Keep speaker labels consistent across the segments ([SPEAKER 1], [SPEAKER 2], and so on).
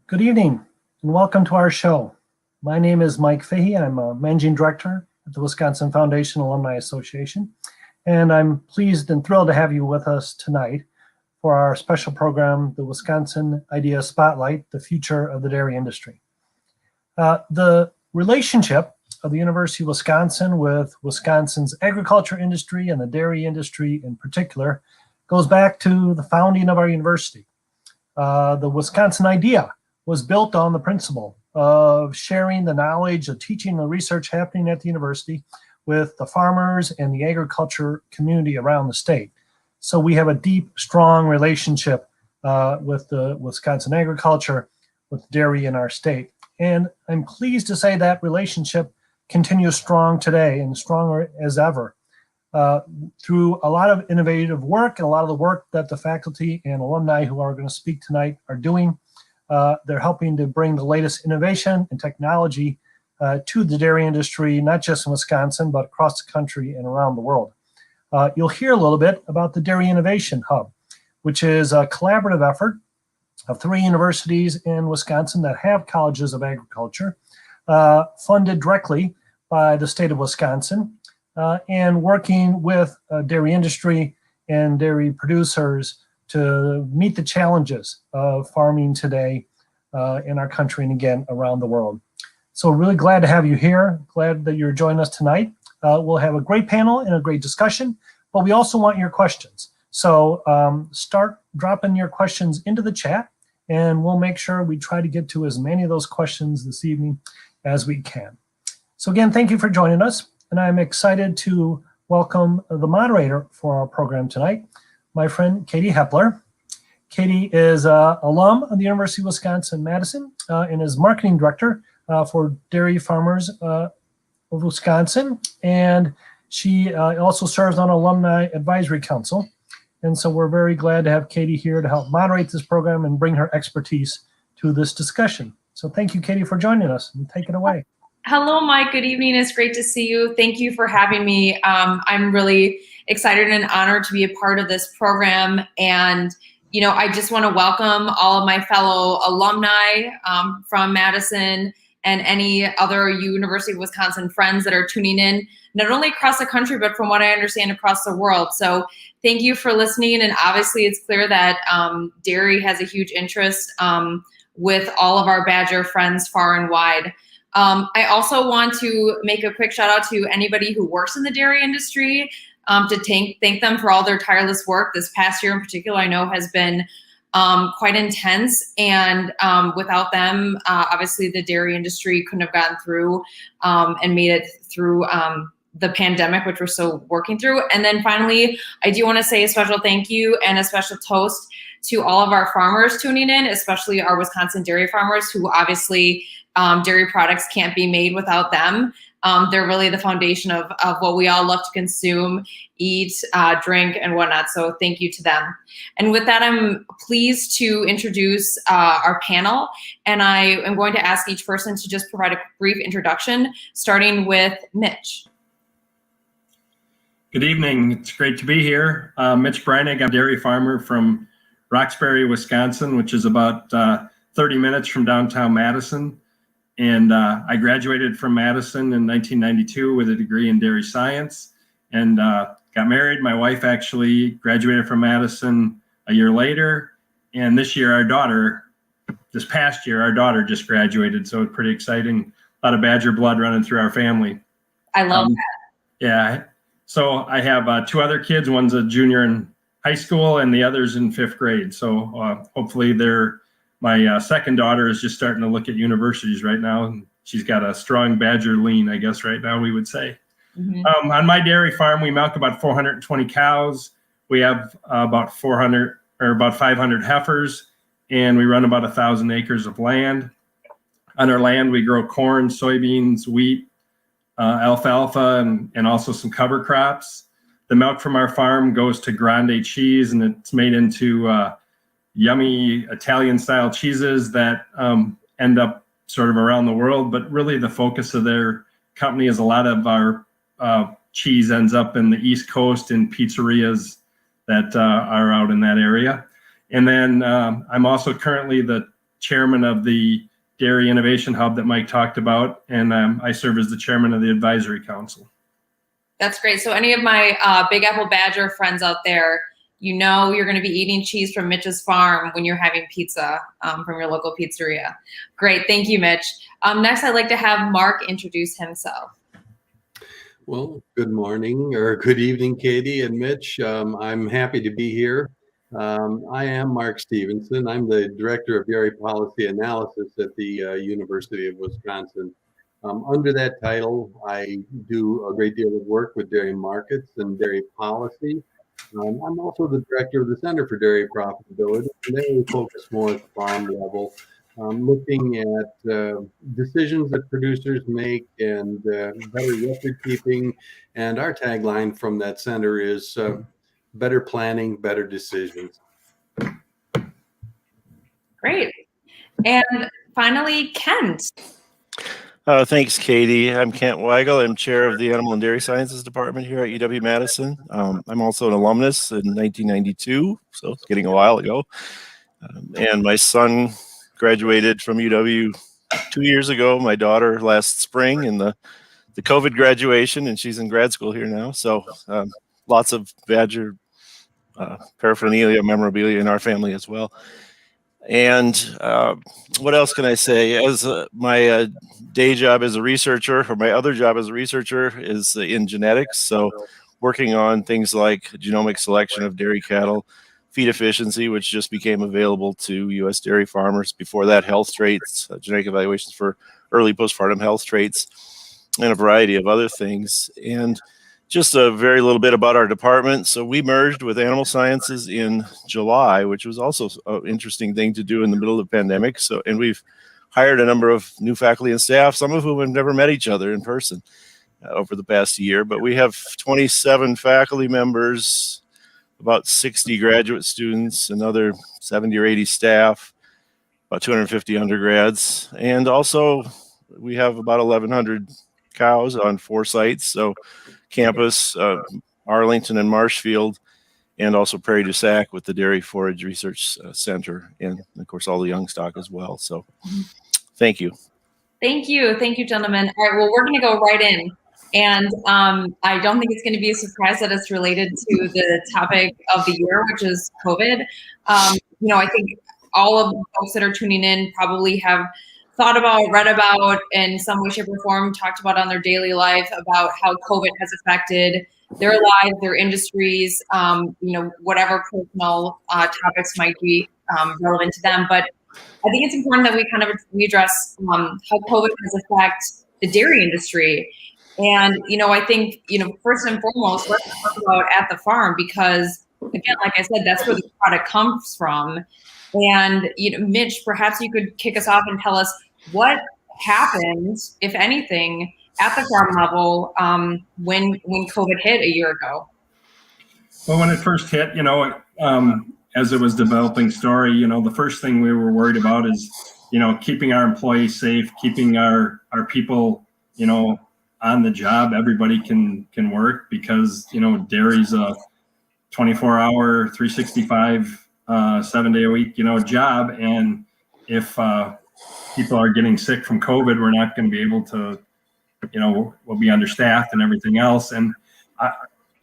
[SPEAKER 1] Good evening and welcome to our show. My name is Mike Fahey. I'm a Managing Director at the Wisconsin Foundation Alumni Association, and I'm pleased and thrilled to have you with us tonight for our special program, the Wisconsin Idea Spotlight, the Future of the Dairy Industry. The relationship of the University of Wisconsin with Wisconsin's agriculture industry and the dairy industry in particular goes back to the founding of our university. The Wisconsin Idea was built on the principle of sharing the knowledge, the teaching, the research happening at the university with the farmers and the agriculture community around the state. So we have a deep, strong relationship with the Wisconsin agriculture, with dairy in our state. And I'm pleased to say that relationship continues strong today and stronger as ever through a lot of innovative work and a lot of the work that the faculty and alumni who are going to speak tonight are doing. They're helping to bring the latest innovation and technology to the dairy industry, not just in Wisconsin, but across the country and around the world. You'll hear a little bit about the Dairy Innovation Hub, which is a collaborative effort of 3 universities in Wisconsin that have colleges of agriculture, funded directly by the state of Wisconsin, and working with dairy industry and dairy producers to meet the challenges of farming today in our country and again around the world. So really glad to have you here. Glad that you're joining us tonight. We'll have a great panel and a great discussion, but we also want your questions. So start dropping your questions into the chat and we'll make sure we try to get to as many of those questions this evening as we can. So again, thank you for joining us. And I'm excited to welcome the moderator for our program tonight, my friend Katie Hepler. Katie is an alum of the University of Wisconsin-Madison and is marketing director for Dairy Farmers of Wisconsin. And she also serves on Alumni Advisory Council. And so we're very glad to have Katie here to help moderate this program and bring her expertise to this discussion. So thank you, Katie, for joining us, and take it away.
[SPEAKER 2] Hello, Mike. Good evening. It's great to see you. Thank you for having me. I'm really excited and honored to be a part of this program. And, you know, I just want to welcome all of my fellow alumni from Madison and any other University of Wisconsin friends that are tuning in, not only across the country, but from what I understand across the world. So thank you for listening. And obviously it's clear that dairy has a huge interest with all of our Badger friends far and wide. I also want to make a quick shout out to anybody who works in the dairy industry to thank them for all their tireless work. This past year in particular, I know has been quite intense, and without them, obviously the dairy industry couldn't have gotten through and made it through the pandemic, which we're still working through. And then finally, I do want to say a special thank you and a special toast to all of our farmers tuning in, especially our Wisconsin dairy farmers, who obviously dairy products can't be made without them. They're really the foundation of what we all love to consume, eat, drink, and whatnot. So thank you to them. And with that, I'm pleased to introduce our panel. And I am going to ask each person to just provide a brief introduction, starting with Mitch.
[SPEAKER 3] Good evening. It's great to be here. Mitch Breunig, I'm a dairy farmer from Roxbury, Wisconsin, which is about 30 minutes from downtown Madison. And I graduated from Madison in 1992 with a degree in dairy science and got married. My wife actually graduated from Madison a year later. And this past year, our daughter just graduated. So it's pretty exciting. A lot of Badger blood running through our family.
[SPEAKER 2] I love that.
[SPEAKER 3] Yeah. So I have 2 other kids. One's a junior in high school and the other's in 5th grade. So hopefully my second daughter is just starting to look at universities right now, and she's got a strong Badger lean, I guess, right now, we would say. Mm-hmm. On my dairy farm, we milk about 420 cows. We have about 500 heifers, and we run about 1,000 acres of land. On our land, we grow corn, soybeans, wheat, alfalfa, and also some cover crops. The milk from our farm goes to Grande cheese, and it's made into yummy Italian-style cheeses that end up sort of around the world. But really, the focus of their company is a lot of our cheese ends up in the East Coast in pizzerias that are out in that area. And then I'm also currently the chairman of the Dairy Innovation Hub that Mike talked about, and I serve as the chairman of the advisory council.
[SPEAKER 2] That's great. So any of my Big Apple Badger friends out there, you know you're going to be eating cheese from Mitch's farm when you're having pizza from your local pizzeria. Great. Thank you, Mitch. Next, I'd like to have Mark introduce himself.
[SPEAKER 4] Well, good morning or good evening, Katie and Mitch. I'm happy to be here. I am Mark Stephenson. I'm the Director of Dairy Policy Analysis at the University of Wisconsin. Under that title, I do a great deal of work with dairy markets and dairy policy. I'm also the Director of the Center for Dairy Profitability, and there we focus more at the farm level, looking at decisions that producers make and better record keeping. And our tagline from that center is better planning, better decisions.
[SPEAKER 2] Great. And finally, Kent.
[SPEAKER 5] Thanks, Katie. I'm Kent Weigel. I'm chair of the Animal and Dairy Sciences Department here at UW-Madison. I'm also an alumnus in 1992, so it's getting a while ago. And my son graduated from UW 2 years ago. My daughter last spring in the COVID graduation, and she's in grad school here now. So lots of Badger paraphernalia, memorabilia in our family as well. And what else can I say? As my day job as a researcher, or my other job as a researcher, is in genetics. So working on things like genomic selection of dairy cattle, feed efficiency, which just became available to U.S. dairy farmers. Before that, health traits, genetic evaluations for early postpartum health traits, and a variety of other things. And just a very little bit about our department. So we merged with animal sciences in July, which was also an interesting thing to do in the middle of the pandemic. So, and we've hired a number of new faculty and staff, some of whom have never met each other in person over the past year. But we have 27 faculty members, about 60 graduate students, another 70 or 80 staff, about 250 undergrads. And also we have about 1,100 cows on 4 sites. So campus, Arlington and Marshfield, and also Prairie du Sac with the Dairy Forage Research Center, and of course all the young stock as well. So thank you.
[SPEAKER 2] Thank you. Thank you, gentlemen. All right, well, we're going to go right in. And I don't think it's going to be a surprise that it's related to the topic of the year, which is COVID. You know, I think all of the folks that are tuning in probably have thought about, read about, in some way, shape, or form, talked about on their daily life about how COVID has affected their lives, their industries, you know, whatever personal topics might be relevant to them. But I think it's important that we address how COVID has affected the dairy industry. And, you know, I think, you know, first and foremost, let's talk about at the farm, because, again, like I said, that's where the product comes from. And, you know, Mitch, perhaps you could kick us off and tell us what happened, if anything, at the farm level when COVID hit a year ago.
[SPEAKER 3] Well, when it first hit, you know, as it was developing story, you know, the first thing we were worried about is, you know, keeping our employees safe, keeping our people, you know, on the job. Everybody can work, because, you know, dairy's a 24-hour, 365, 7-day-a-week, you know, job. And if people are getting sick from COVID, we're not going to be able to, you know, we'll be understaffed and everything else. And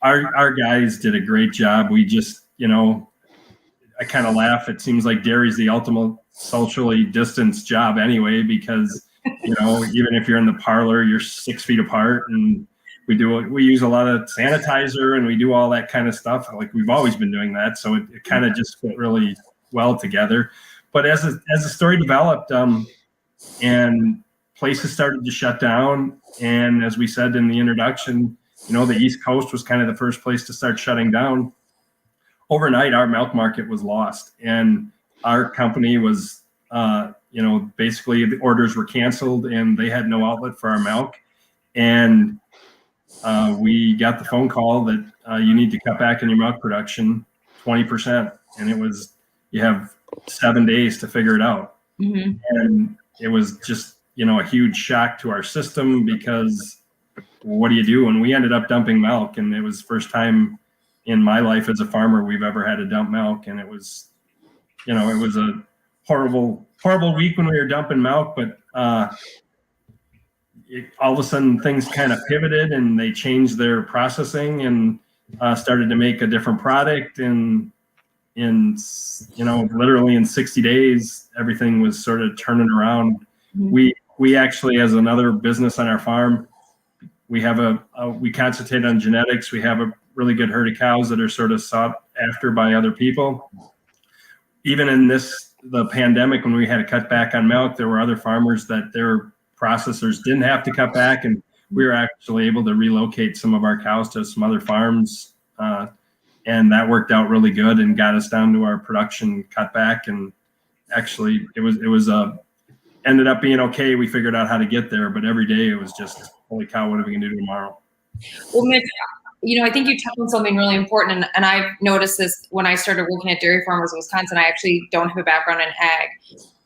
[SPEAKER 3] our guys did a great job. We just, you know, I kind of laugh. It seems like dairy's the ultimate socially distanced job anyway, because, you know, even if you're in the parlor, you're 6 feet apart, and we use a lot of sanitizer, and we do all that kind of stuff. Like, we've always been doing that. So it kind of just fit really well together. But as the story developed, and places started to shut down, and as we said in the introduction, you know, the East Coast was kind of the first place to start shutting down. Overnight, our milk market was lost, and our company was, you know, basically the orders were canceled, and they had no outlet for our milk. And we got the phone call that you need to cut back on your milk production 20%, and it was, you have 7 days to figure it out. Mm-hmm. And it was just, you know, a huge shock to our system, because what do you do? And we ended up dumping milk, and it was the first time in my life as a farmer we've ever had to dump milk. And it was, you know, it was a horrible horrible week when we were dumping milk, but all of a sudden things kind of pivoted and they changed their processing and started to make a different product. And literally in 60 days, everything was sort of turning around. Mm-hmm. We actually, as another business on our farm, we have we concentrate on genetics. We have a really good herd of cows that are sort of sought after by other people. Even in the pandemic, when we had to cut back on milk, there were other farmers that their processors didn't have to cut back, and we were actually able to relocate some of our cows to some other farms, and that worked out really good and got us down to our production cutback. And actually, it was ended up being okay. We figured out how to get there, but every day it was just, holy cow, what are we gonna do tomorrow?
[SPEAKER 2] Well, Mitch, I think you touched on something really important, and I've noticed this when I started working at dairy farmers in Wisconsin. I actually don't have a background in ag,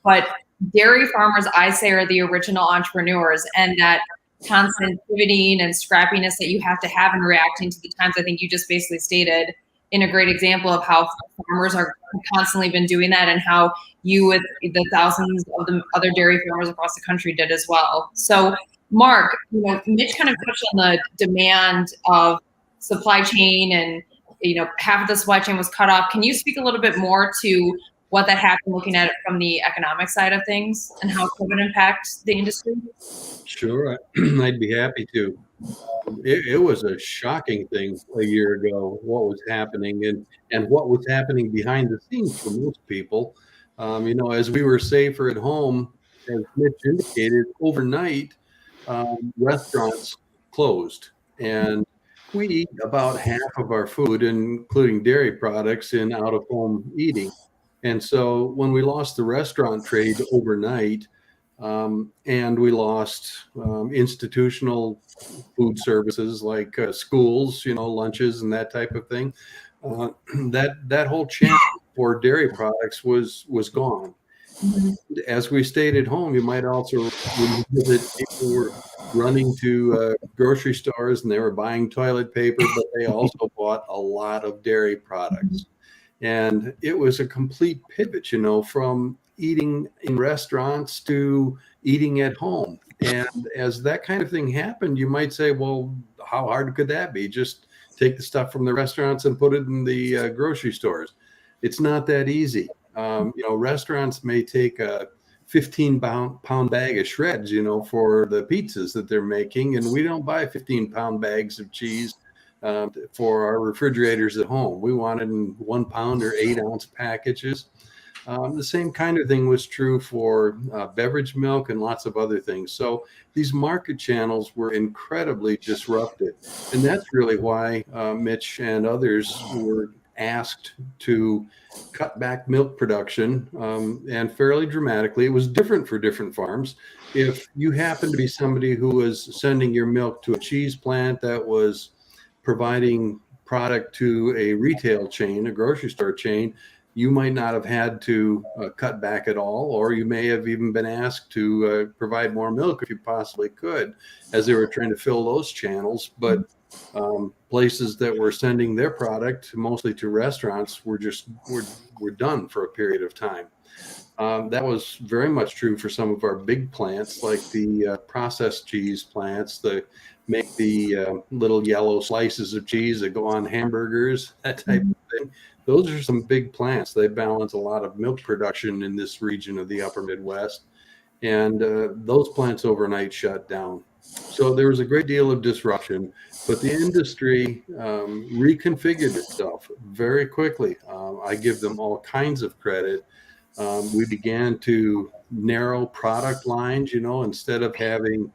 [SPEAKER 2] but dairy farmers, I say, are the original entrepreneurs, and that constant pivoting and scrappiness that you have to have in reacting to the times. I think you just basically stated in a great example of how farmers are constantly been doing that, and how you with the thousands of the other dairy farmers across the country did as well. So Mark, Mitch kind of touched on the demand of supply chain, and half of the supply chain was cut off. Can you speak a little bit more to what that happened, looking at it from the economic side of things and how COVID impacts the industry?
[SPEAKER 4] Sure, I'd be happy to. It was a shocking thing a year ago, what was happening and what was happening behind the scenes for most people. As we were safer at home, as Mitch indicated, overnight, restaurants closed, and we eat about half of our food, including dairy products, in out-of-home eating. And so when we lost the restaurant trade overnight, and we lost institutional food services like schools, lunches and that type of thing, that whole channel for dairy products was gone. Mm-hmm. As we stayed at home, you might also visit, people were running to grocery stores and they were buying toilet paper, but they also bought a lot of dairy products. And it was a complete pivot, from eating in restaurants to eating at home. And as that kind of thing happened, you might say, well, how hard could that be? Just take the stuff from the restaurants and put it in the grocery stores. It's not that easy. Restaurants may take a 15-pound bag of shreds, for the pizzas that they're making. And we don't buy 15-pound bags of cheese for our refrigerators at home. We want it in 1 pound or 8-ounce packages. The same kind of thing was true for beverage milk and lots of other things. So these market channels were incredibly disrupted. And that's really why Mitch and others were asked to cut back milk production, and fairly dramatically. It was different for different farms. If you happen to be somebody who was sending your milk to a cheese plant that was providing product to a retail chain, a grocery store chain, you might not have had to cut back at all, or you may have even been asked to provide more milk if you possibly could, as they were trying to fill those channels. But places that were sending their product mostly to restaurants were done for a period of time. That was very much true for some of our big plants, like the processed cheese plants that make the little yellow slices of cheese that go on hamburgers, that type of thing. Those are some big plants. They balance a lot of milk production in this region of the upper Midwest. And those plants overnight shut down. So there was a great deal of disruption, but the industry reconfigured itself very quickly. I give them all kinds of credit. We began to narrow product lines, instead of having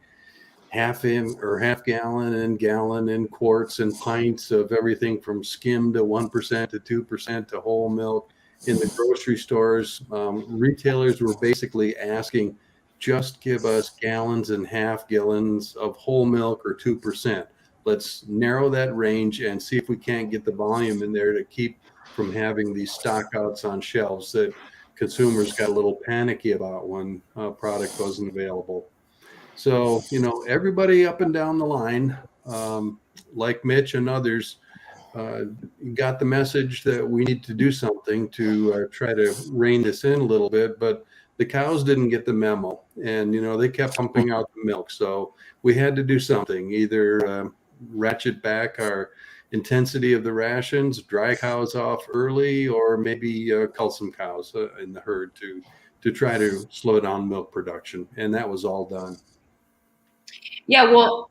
[SPEAKER 4] half gallon and gallon and quarts and pints of everything from skim to 1% to 2% to whole milk in the grocery stores. Retailers were basically asking, just give us gallons and half gallons of whole milk or 2%. Let's narrow that range and see if we can't get the volume in there to keep from having these stockouts on shelves that consumers got a little panicky about when product wasn't available. So, everybody up and down the line, like Mitch and others, got the message that we need to do something to try to rein this in a little bit. But the cows didn't get the memo, and they kept pumping out the milk. So we had to do something, either ratchet back our intensity of the rations, dry cows off early, or maybe cull some cows in the herd to try to slow down milk production. And that was all done.
[SPEAKER 2] Yeah, well,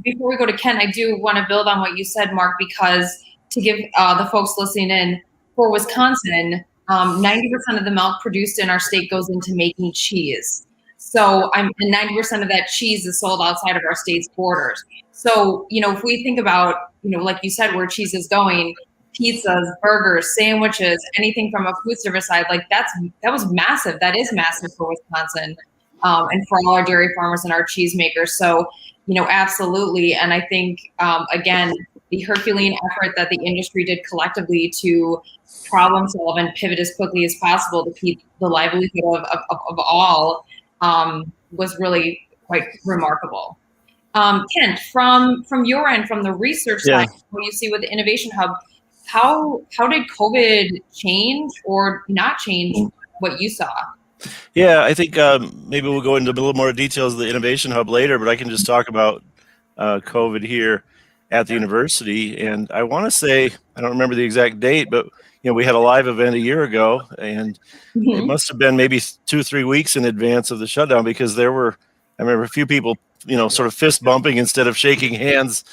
[SPEAKER 2] before we go to Kent, I do want to build on what you said, Mark, because to give the folks listening in, for Wisconsin, 90% of the milk produced in our state goes into making cheese. So and 90% of that cheese is sold outside of our state's borders. So, if we think about, like you said, where cheese is going, pizzas, burgers, sandwiches, anything from a food service side, like that was massive. That is massive for Wisconsin. And for all our dairy farmers and our cheesemakers. So, absolutely. And I think, again, the Herculean effort that the industry did collectively to problem solve and pivot as quickly as possible to keep the livelihood of all was really quite remarkable. Kent, from your end, from the research side, what you see with the Innovation Hub, how did COVID change or not change what you saw?
[SPEAKER 5] Yeah, I think maybe we'll go into a little more details of the Innovation Hub later, but I can just talk about COVID here at the university. And I want to say, I don't remember the exact date, but we had a live event a year ago, and it must have been maybe 2-3 weeks in advance of the shutdown, because I remember a few people, sort of fist bumping instead of shaking hands,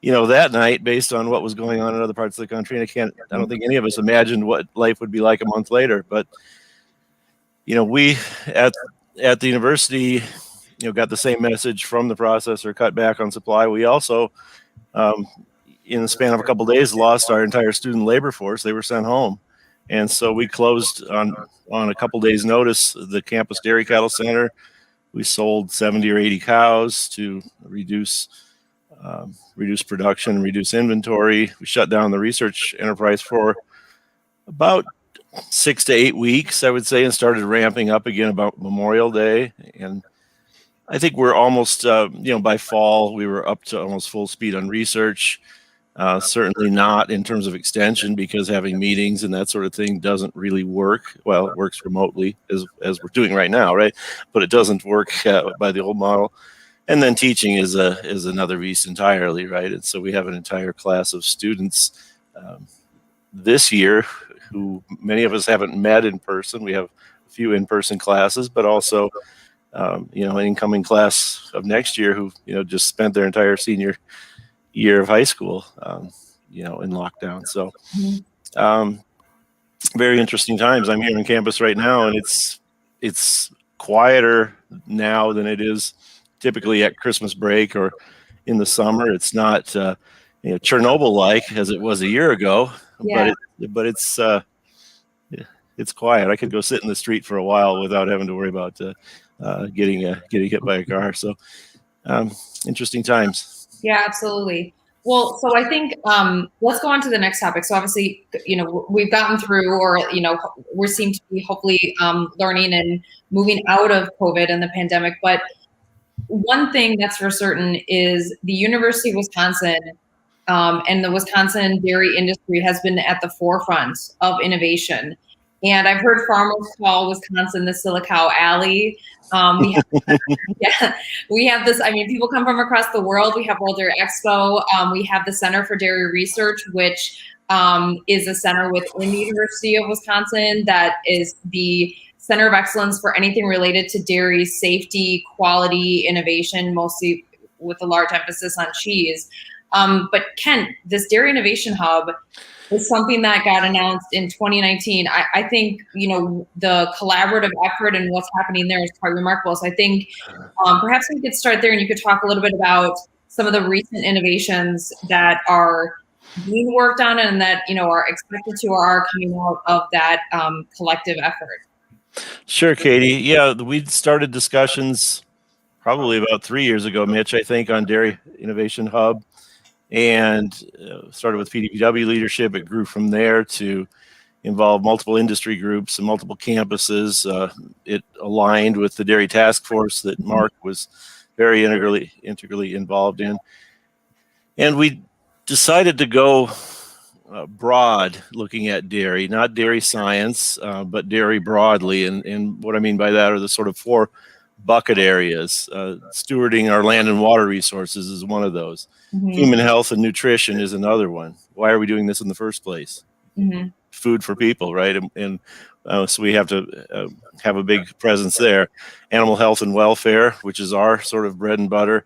[SPEAKER 5] that night, based on what was going on in other parts of the country. And I don't think any of us imagined what life would be like a month later, but we at the university, got the same message from the processor: cut back on supply. We also, in the span of a couple of days, lost our entire student labor force. They were sent home. And so we closed on a couple of days' notice the campus dairy cattle center. We sold 70 or 80 cows to reduce production, reduce inventory. We shut down the research enterprise for about 6 to 8 weeks, I would say, and started ramping up again about Memorial Day. And I think we're almost, by fall, we were up to almost full speed on research. Certainly not in terms of extension, because having meetings and that sort of thing doesn't really work. Well, it works remotely as we're doing right now, right? But it doesn't work by the old model. And then teaching is another beast entirely, right? And so we have an entire class of students this year who many of us haven't met in person. We have a few in-person classes, but also, an incoming class of next year who, just spent their entire senior year of high school, in lockdown. So, very interesting times. I'm here on campus right now, and it's quieter now than it is typically at Christmas break or in the summer. It's not, Chernobyl-like as it was a year ago, but it's quiet. I could go sit in the street for a while without having to worry about getting hit by a car. So, interesting times.
[SPEAKER 2] Yeah, absolutely. Well, so I think let's go on to the next topic. So obviously, we've gotten through, or we seem to be hopefully learning and moving out of COVID and the pandemic. But one thing that's for certain is the University of Wisconsin and the Wisconsin dairy industry has been at the forefront of innovation. And I've heard farmers call Wisconsin the Silicon Alley. We have this, people come from across the world. We have World Dairy Expo. We have the Center for Dairy Research, which is a center within the University of Wisconsin that is the center of excellence for anything related to dairy safety, quality, innovation, mostly with a large emphasis on cheese. But Kent, this Dairy Innovation Hub is something that got announced in 2019. I think, the collaborative effort and what's happening there is quite remarkable. So I think perhaps we could start there, and you could talk a little bit about some of the recent innovations that are being worked on and that, are expected to or are coming out of that collective effort.
[SPEAKER 5] Sure, Katie. Yeah, we started discussions probably about 3 years ago, Mitch, I think, on Dairy Innovation Hub. And started with PDPW leadership. It grew from there to involve multiple industry groups and multiple campuses. It aligned with the Dairy Task Force that Mark was very integrally involved in. And we decided to go broad looking at dairy, not dairy science, but dairy broadly. And what I mean by that are the sort of 4 bucket areas. Stewarding our land and water resources is one of those.
[SPEAKER 2] Mm-hmm.
[SPEAKER 5] Human health and nutrition is another one. Why are we doing this in the first place?
[SPEAKER 2] Mm-hmm.
[SPEAKER 5] Food for people, right? And so we have to have a big presence there. Animal health and welfare, which is our sort of bread and butter,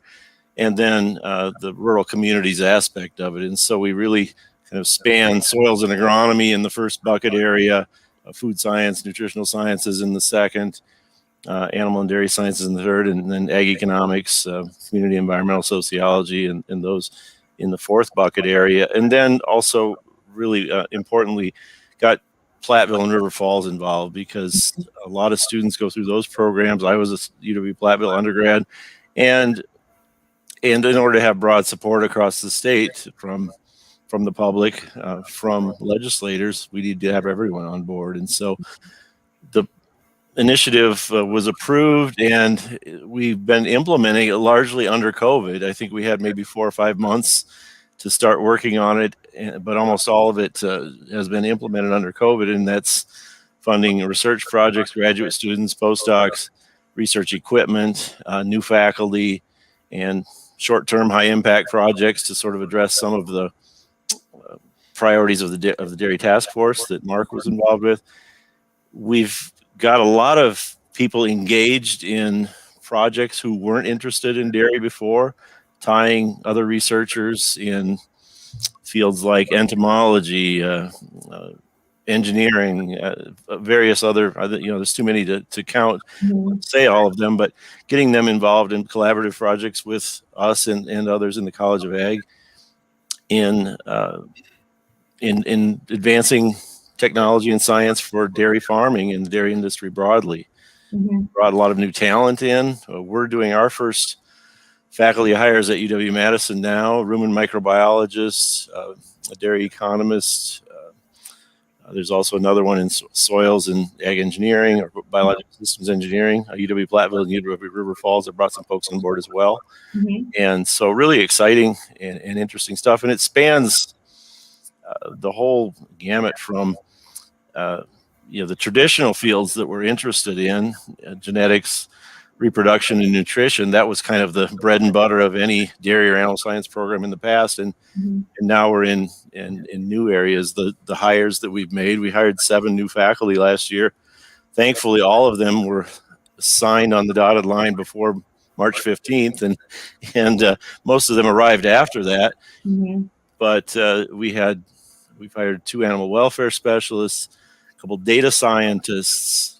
[SPEAKER 5] and then the rural communities aspect of it. And so we really kind of span soils and agronomy in the first bucket area, food science, nutritional sciences in the second, animal and dairy sciences in the third, and then ag economics, community environmental sociology, and those in the fourth bucket area. And then also really importantly, got Platteville and River Falls involved, because a lot of students go through those programs. I was a UW Platteville undergrad, and in order to have broad support across the state from the public, from legislators, we need to have everyone on board. And so the initiative was approved, and we've been implementing it largely under COVID. I think we had maybe 4 or 5 months to start working on it, but almost all of it has been implemented under COVID, and that's funding research projects, graduate students, postdocs, research equipment, new faculty, and short-term high-impact projects to sort of address some of the priorities of the Dairy Task Force that Mark was involved with. We've got a lot of people engaged in projects who weren't interested in dairy before, tying other researchers in fields like entomology, engineering, various other, there's too many to count, say all of them, but getting them involved in collaborative projects with us and others in the College of Ag in advancing technology and science for dairy farming and the dairy industry broadly. Brought a lot of new talent in. We're doing our first faculty hires at UW Madison now, rumen microbiologists, a dairy economist. There's also another one in soils and ag engineering or biological systems engineering. UW Platteville and UW River Falls have brought some folks on board as well. And so really exciting and interesting stuff. And it spans the whole gamut from the traditional fields that we're interested in, genetics, reproduction, and nutrition. That was kind of the bread and butter of any dairy or animal science program in the past. And now we're in new areas. The hires that we've made, we hired 7 new faculty last year. Thankfully, all of them were signed on the dotted line before March 15th, and most of them arrived after that. But we've hired 2 animal welfare specialists, a couple data scientists,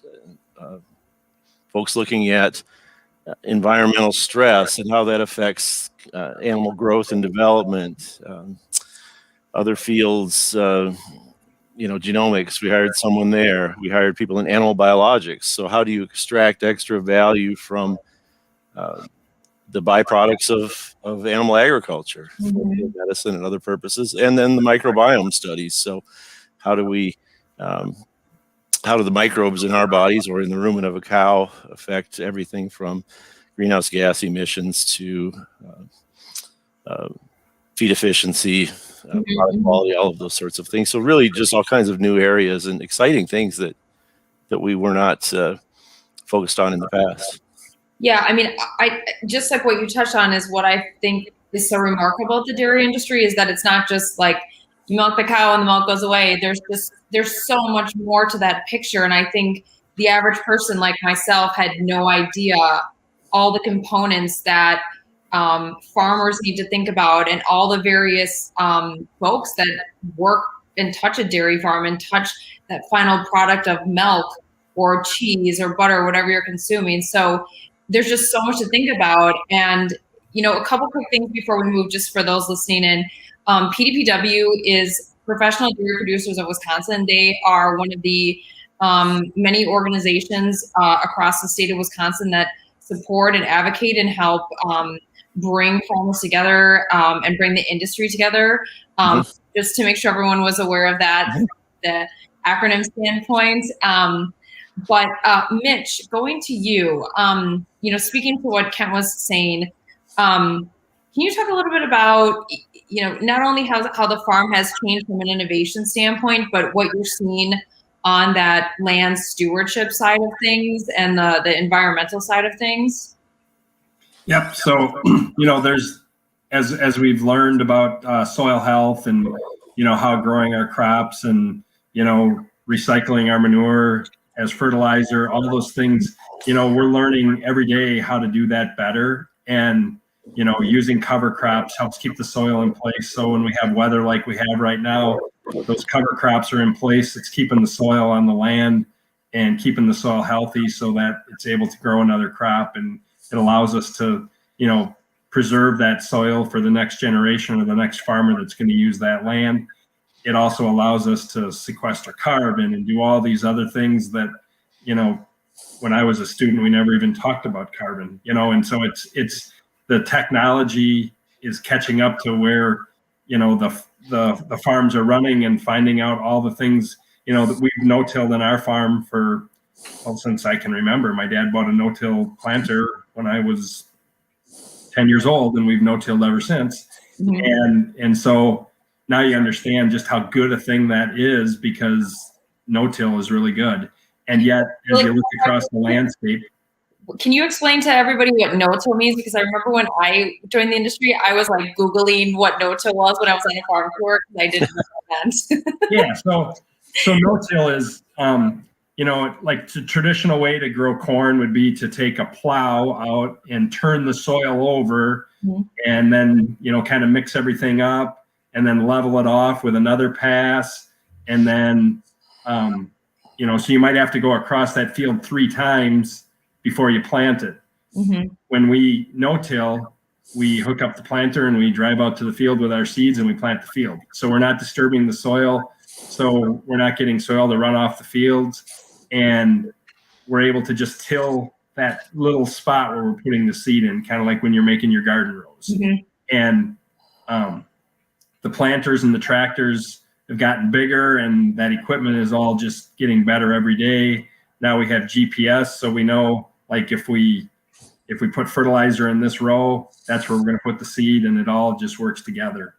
[SPEAKER 5] folks looking at environmental stress and how that affects animal growth and development. Other fields, genomics, we hired someone there. We hired people in animal biologics. So how do you extract extra value from the byproducts of animal agriculture for medicine and other purposes? And then the microbiome studies. So how do the microbes in our bodies or in the rumen of a cow affect everything from greenhouse gas emissions to feed efficiency, product quality, all of those sorts of things. So really just all kinds of new areas and exciting things that we were not focused on in the past.
[SPEAKER 2] Yeah, I mean, I just like what you touched on is what I think is so remarkable at the dairy industry is that it's not just like you milk the cow and the milk goes away. There's so much more to that picture. And I think the average person like myself had no idea all the components that farmers need to think about and all the various folks that work and touch a dairy farm and touch that final product of milk or cheese or butter, or whatever you're consuming. So there's just so much to think about. And, a couple quick things before we move, just for those listening in. PDPW is Professional Dairy Producers of Wisconsin. They are one of the many organizations across the state of Wisconsin that support and advocate and help bring farmers together and bring the industry together. Just to make sure everyone was aware of that, the acronym standpoint. But Mitch, going to you, speaking to what Kent was saying, Can you talk a little bit about, not only how the farm has changed from an innovation standpoint, but what you're seeing on that land stewardship side of things and the environmental side of things?
[SPEAKER 3] Yep. So, there's, as we've learned about soil health and, how growing our crops and, recycling our manure as fertilizer, all those things, we're learning every day how to do that better. And, using cover crops helps keep the soil in place. So when we have weather like we have right now, those cover crops are in place. It's keeping the soil on the land and keeping the soil healthy so that it's able to grow another crop. And it allows us to, preserve that soil for the next generation or the next farmer that's going to use that land. It also allows us to sequester carbon and do all these other things that, when I was a student, we never even talked about carbon, and so it's the technology is catching up to where, the farms are running and finding out all the things, that we've no-tilled in our farm for, since I can remember. My dad bought a no-till planter when I was 10 years old, and we've no-tilled ever since. Mm-hmm. And so now you understand just how good a thing that is, because no-till is really good. And yet, as you look across the landscape.
[SPEAKER 2] Can you explain to everybody what no-till means? Because I remember when I joined the industry, I was like Googling what no-till was when I was on a farm tour, because I didn't know what it meant.
[SPEAKER 3] Yeah, so no-till is, like the traditional way to grow corn would be to take a plow out and turn the soil over, mm-hmm. and then, kind of mix everything up and then level it off with another pass. And then, so you might have to go across that field 3 times before you plant it. Mm-hmm. When we no-till, we hook up the planter and we drive out to the field with our seeds and we plant the field. So we're not disturbing the soil. So we're not getting soil to run off the fields. And we're able to just till that little spot where we're putting the seed in, kind of like when you're making your garden rows. Mm-hmm. And the planters and the tractors have gotten bigger, and that equipment is all just getting better every day. Now we have GPS, so we know, like, if we put fertilizer in this row, that's where we're going to put the seed, and it all just works together.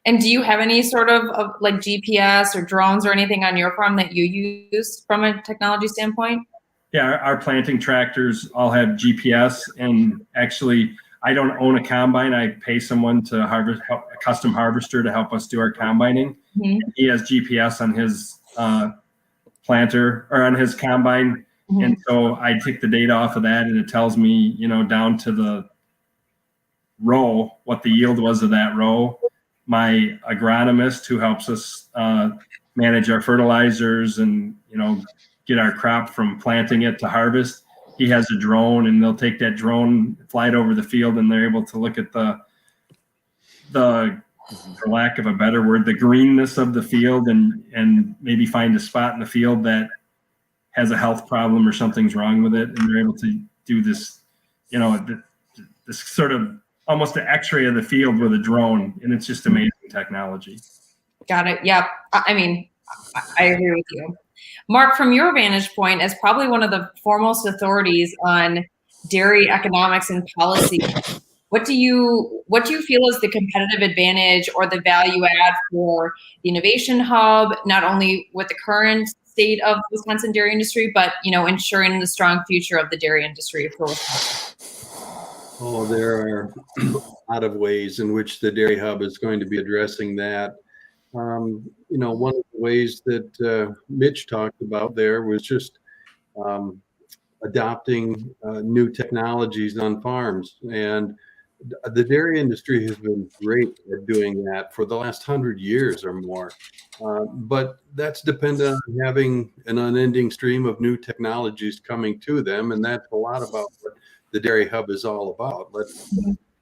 [SPEAKER 2] And do you have any sort of like GPS or drones or anything on your farm that you use from a technology standpoint?
[SPEAKER 3] Yeah, our planting tractors all have GPS, and actually, I don't own a combine. I pay someone to a custom harvester to help us do our combining. Mm-hmm. He has GPS on his planter or on his combine. Mm-hmm. And so I take the data off of that, and it tells me, down to the row, what the yield was of that row. My agronomist, who helps us manage our fertilizers and, get our crop from planting it to harvest, he has a drone, and they'll take that drone, fly it over the field, and they're able to look at the for lack of a better word, the greenness of the field, and maybe find a spot in the field that has a health problem or something's wrong with it. And they're able to do this, this sort of almost an x-ray of the field with a drone. And it's just amazing technology.
[SPEAKER 2] Got it. Yeah. I mean, I agree with you. Mark, from your vantage point, as probably one of the foremost authorities on dairy economics and policy, what do you feel is the competitive advantage or the value add for the innovation hub, not only with the current state of the Wisconsin dairy industry, but ensuring the strong future of the dairy industry for Wisconsin?
[SPEAKER 4] Oh, there are a lot of ways in which the Dairy Hub is going to be addressing that. One of the ways that Mitch talked about there was just adopting new technologies on farms. And the dairy industry has been great at doing that for the last 100 years or more. But that's dependent on having an unending stream of new technologies coming to them. And that's a lot about what the Dairy Hub is all about. Let's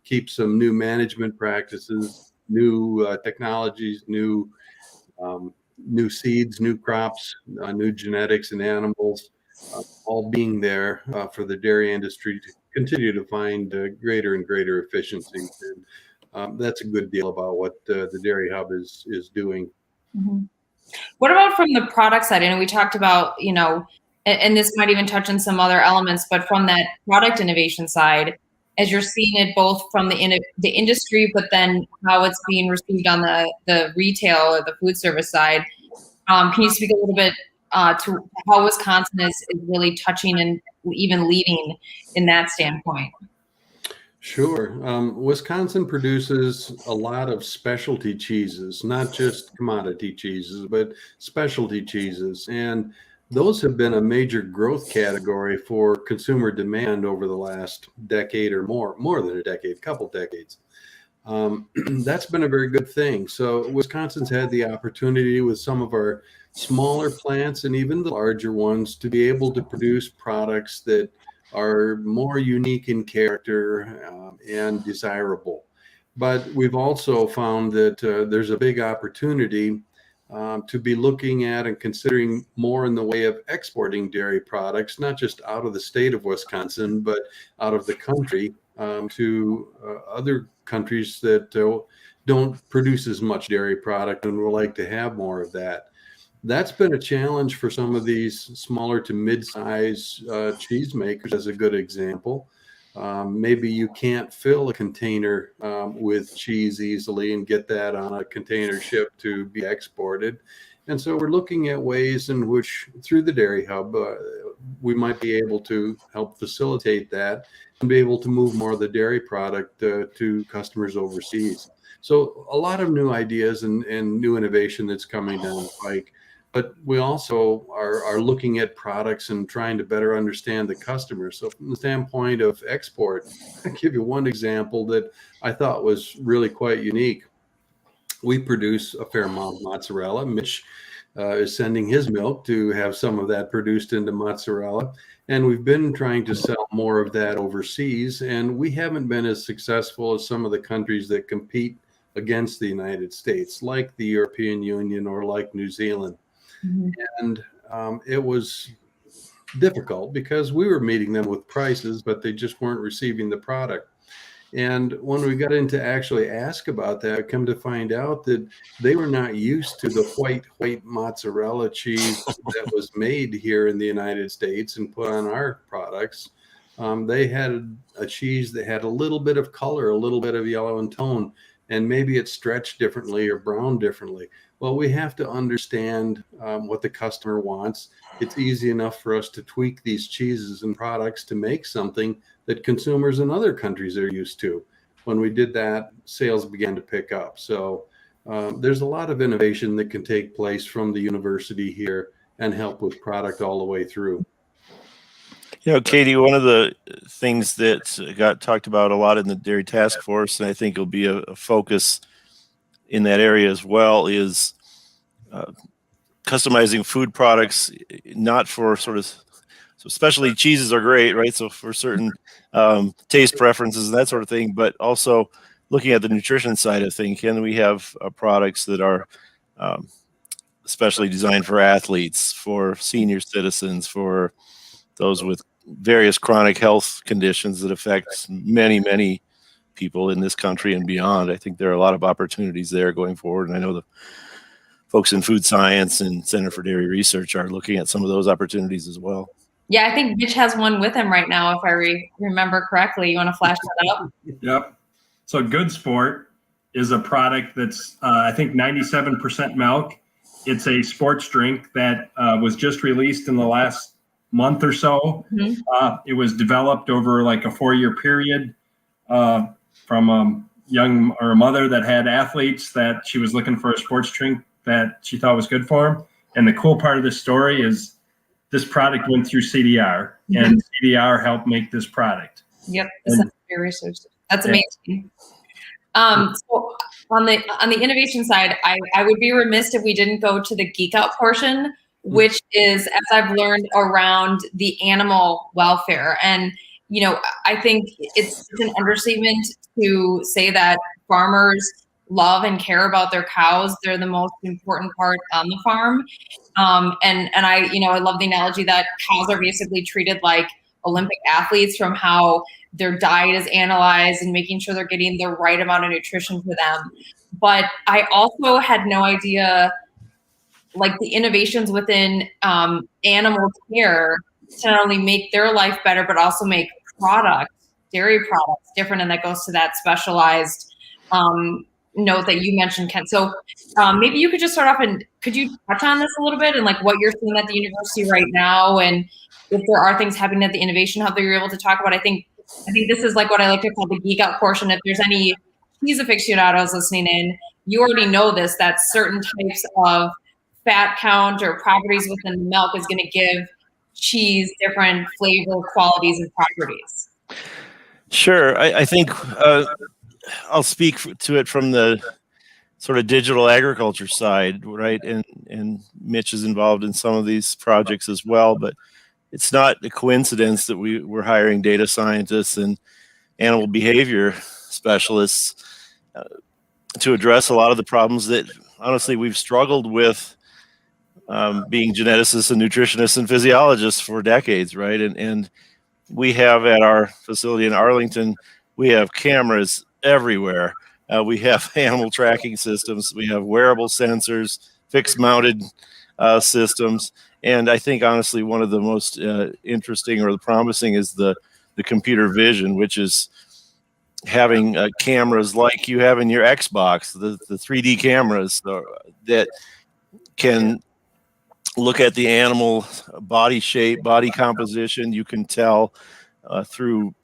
[SPEAKER 4] keep some new management practices, new technologies, new seeds, new crops, new genetics and animals, all being there for the dairy industry to continue to find greater and greater efficiencies. And that's a good deal about what the Dairy Hub is doing.
[SPEAKER 2] Mm-hmm. What about from the product side? I know we talked about, and this might even touch on some other elements, but from that product innovation side, as you're seeing it both from the industry, but then how it's being received on the retail or the food service side. Can you speak a little bit to how Wisconsin is really touching and even leading in that standpoint?
[SPEAKER 4] Sure. Wisconsin produces a lot of specialty cheeses, not just commodity cheeses, but specialty cheeses. And those have been a major growth category for consumer demand over the last decade or more than a decade, couple decades. That's been a very good thing. So Wisconsin's had the opportunity with some of our smaller plants and even the larger ones to be able to produce products that are more unique in character and desirable. But we've also found that there's a big opportunity to be looking at and considering more in the way of exporting dairy products, not just out of the state of Wisconsin, but out of the country to other countries that don't produce as much dairy product and would like to have more of that. That's been a challenge for some of these smaller to mid-size cheese makers, as a good example. Maybe you can't fill a container with cheese easily and get that on a container ship to be exported. And so we're looking at ways in which, through the Dairy Hub, we might be able to help facilitate that and be able to move more of the dairy product to customers overseas. So a lot of new ideas and new innovation that's coming down the pike. But we also are looking at products and trying to better understand the customer. So from the standpoint of export, I'll give you one example that I thought was really quite unique. We produce a fair amount of mozzarella. Mitch is sending his milk to have some of that produced into mozzarella. And we've been trying to sell more of that overseas. And we haven't been as successful as some of the countries that compete against the United States, like the European Union or like New Zealand. Mm-hmm. And it was difficult because we were meeting them with prices, but they just weren't receiving the product. And when we got into actually ask about that, come to find out that they were not used to the white mozzarella cheese that was made here in the United States and put on our products. They had a cheese that had a little bit of color, a little bit of yellow in tone, and maybe it's stretched differently or browned differently. Well, we have to understand what the customer wants. It's easy enough for us to tweak these cheeses and products to make something that consumers in other countries are used to. When we did that, sales began to pick up. So there's a lot of innovation that can take place from the university here and help with product all the way through.
[SPEAKER 5] You know, Katie, one of the things that got talked about a lot in the Dairy Task Force, and I think will be a focus in that area as well, is customizing food products, not for sort of, so specialty cheeses are great, right? So for certain taste preferences and that sort of thing, but also looking at the nutrition side of things, can we have products that are especially designed for athletes, for senior citizens, for those with various chronic health conditions that affect many, many people in this country and beyond. I think there are a lot of opportunities there going forward. And I know the folks in food science and Center for Dairy Research are looking at some of those opportunities as well.
[SPEAKER 2] Yeah, I think Mitch has one with him right now, if I remember correctly. You want to flash that up?
[SPEAKER 3] Yep. So Good Sport is a product that's, I think, 97% milk. It's a sports drink that was just released in the last month or so. Mm-hmm. It was developed over like a 4-year period from a mother that had athletes that she was looking for a sports drink that she thought was good for them. And the cool part of this story is this product went through CDR, mm-hmm. and CDR helped make this product.
[SPEAKER 2] Yep, research. That's amazing. So on the innovation side, I would be remiss if we didn't go to the geek out portion, which is, as I've learned, around the animal welfare. And, you know, I think it's an understatement to say that farmers love and care about their cows. They're the most important part on the farm. And I love the analogy that cows are basically treated like Olympic athletes, from how their diet is analyzed and making sure they're getting the right amount of nutrition for them. But I also had no idea, like, the innovations within animal care to not only make their life better, but also make products dairy products different, and that goes to that specialized note that you mentioned, Kent. So maybe you could just start off and could you touch on this a little bit and like what you're seeing at the university right now, and if there are things happening at the Innovation Hub that you're able to talk about. I think this is like what I like to call the geek out portion. If there's any cheese aficionados listening in, you already know this, that certain types of fat count or properties within the milk is going to give cheese different flavor qualities and properties.
[SPEAKER 5] Sure. I think I'll speak to it from the sort of digital agriculture side, right? And Mitch is involved in some of these projects as well, but it's not a coincidence that we're hiring data scientists and animal behavior specialists to address a lot of the problems that honestly we've struggled with being geneticists and nutritionists and physiologists for decades, right? And we have at our facility in Arlington, we have cameras everywhere. We have animal tracking systems. We have wearable sensors, fixed mounted systems. And I think honestly, one of the most interesting or the promising is the computer vision, which is having cameras like you have in your Xbox, the 3D cameras that can look at the animal body shape, body composition. You can tell through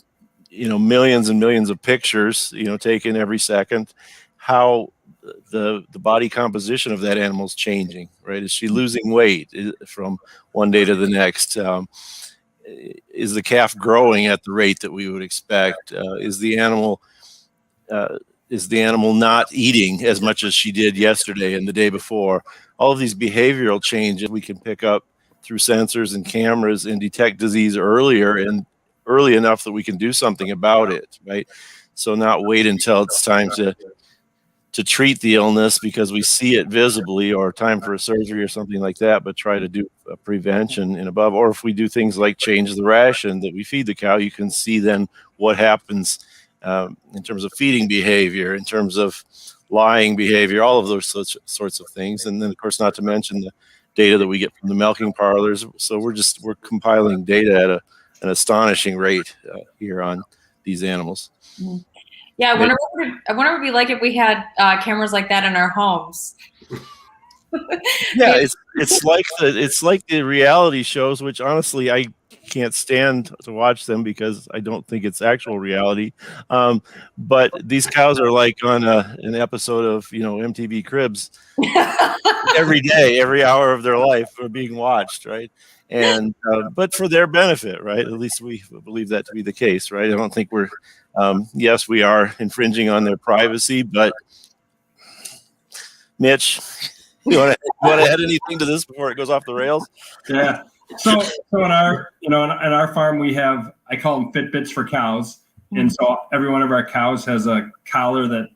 [SPEAKER 5] millions and millions of pictures taken every second how the body composition of that animal is changing, right? Is she losing weight from one day to the next? Is the calf growing at the rate that we would expect? Is the animal not eating as much as she did yesterday and the day before? All of these behavioral changes we can pick up through sensors and cameras and detect disease earlier and early enough that we can do something about it, right? So not wait until it's time to treat the illness because we see it visibly, or time for a surgery or something like that, but try to do a prevention and above. Or if we do things like change the ration that we feed the cow, you can see then what happens in terms of feeding behavior, in terms of lying behavior, all of those sorts of things. And then, of course, not to mention the data that we get from the milking parlors. So we're compiling data at an astonishing rate here on these animals.
[SPEAKER 2] Mm-hmm. Yeah, I wonder what it would be like if we had cameras like that in our homes.
[SPEAKER 5] Yeah, it's like the reality shows, which honestly I can't stand to watch them because I don't think it's actual reality. But these cows are like on an episode of MTV Cribs every day, every hour of their life are being watched, right? And but for their benefit, right? At least we believe that to be the case, right? I don't think we're yes, we are infringing on their privacy, but Mitch, you want to add anything to this before it goes off the rails?
[SPEAKER 3] Yeah. So in our in our farm we have, I call them Fitbits for cows, and so every one of our cows has a collar that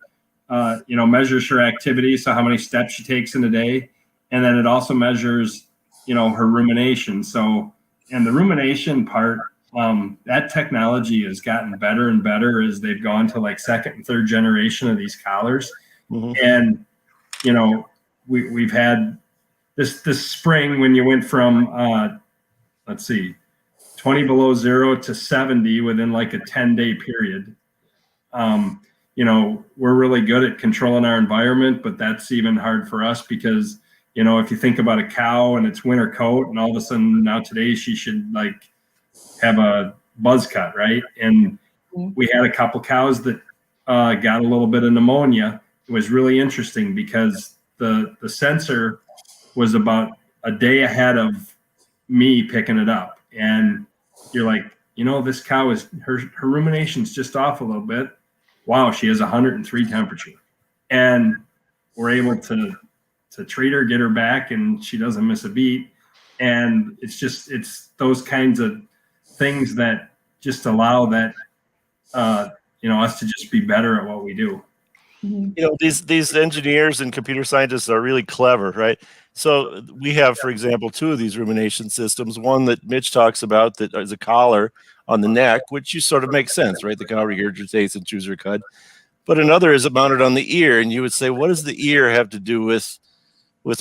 [SPEAKER 3] measures her activity, so how many steps she takes in a day, and then it also measures her rumination. So, and the rumination part, that technology has gotten better and better as they've gone to like second and third generation of these collars. Mm-hmm. And, we've had this spring when you went from, 20 below zero to 70 within like a 10-day period. We're really good at controlling our environment, but that's even hard for us because if you think about a cow and its winter coat, and all of a sudden now today she should like have a buzz cut, right? And we had a couple cows that got a little bit of pneumonia. It was really interesting because the sensor was about a day ahead of me picking it up, and you're like, this cow is her rumination's just off a little bit. Wow, she has 103 temperature, and we're able to treat her, get her back, and she doesn't miss a beat. And it's those kinds of things that just allow that, us to just be better at what we do.
[SPEAKER 5] These engineers and computer scientists are really clever, right? So we have, for example, two of these rumination systems, one that Mitch talks about that is a collar on the neck, which you sort of makes sense, right? The cow regurgitates and chews her cud. But another is mounted on the ear, and you would say, what does the ear have to do with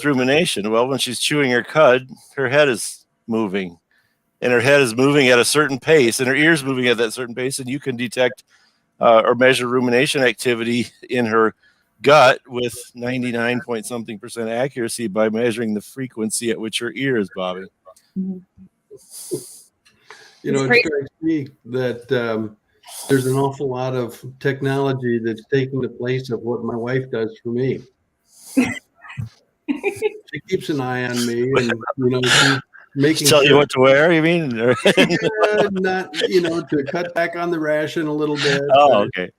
[SPEAKER 5] rumination? Well, when she's chewing her cud, her head is moving, and her head is moving at a certain pace and her ears moving at that certain pace, and you can detect or measure rumination activity in her gut with 99 point something % accuracy by measuring the frequency at which her ear is bobbing.
[SPEAKER 2] Mhm.
[SPEAKER 4] You know, it strikes me that there's an awful lot of technology that's taking the place of what my wife does for me. She keeps an eye on me, and she's making
[SPEAKER 5] Tell you
[SPEAKER 4] sure
[SPEAKER 5] what to wear, you mean?
[SPEAKER 4] not to cut back on the ration a little bit.
[SPEAKER 5] Oh, okay.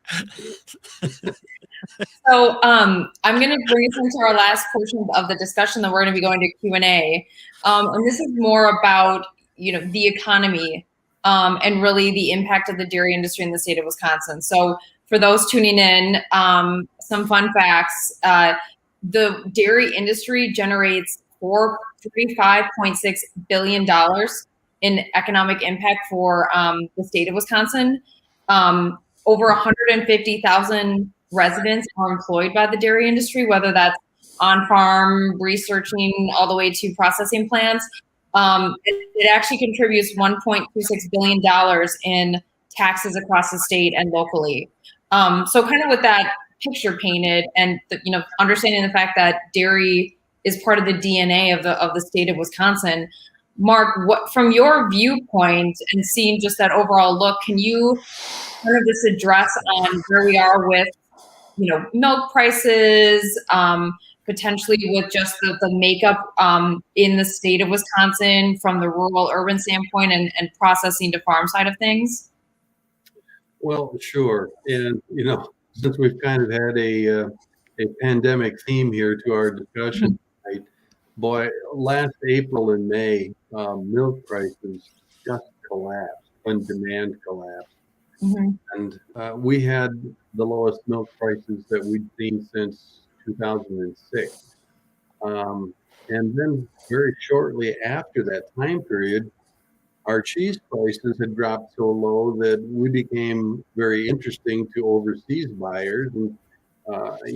[SPEAKER 2] So I'm going to bring us into our last portion of the discussion. Then we're going to be going to Q&A. And this is more about, the economy and really the impact of the dairy industry in the state of Wisconsin. So for those tuning in, some fun facts. The dairy industry generates $45.6 billion in economic impact for the state of Wisconsin. Over 150,000 residents are employed by the dairy industry, whether that's on farm, researching, all the way to processing plants. It actually contributes $1.26 billion in taxes across the state and locally. So kind of with that picture painted, and understanding the fact that dairy is part of the DNA of the state of Wisconsin. Mark, what from your viewpoint and seeing just that overall look, can you kind of just address on where we are with milk prices, potentially with just the makeup in the state of Wisconsin from the rural urban standpoint and processing to farm side of things?
[SPEAKER 4] Well, sure. And, since we've kind of had a pandemic theme here to our discussion tonight, boy, last April and May, milk prices just collapsed when demand collapsed.
[SPEAKER 2] Mm-hmm.
[SPEAKER 4] And we had the lowest milk prices that we'd seen since 2006. And then very shortly after that time period, our cheese prices had dropped so low that we became very interesting to overseas buyers, and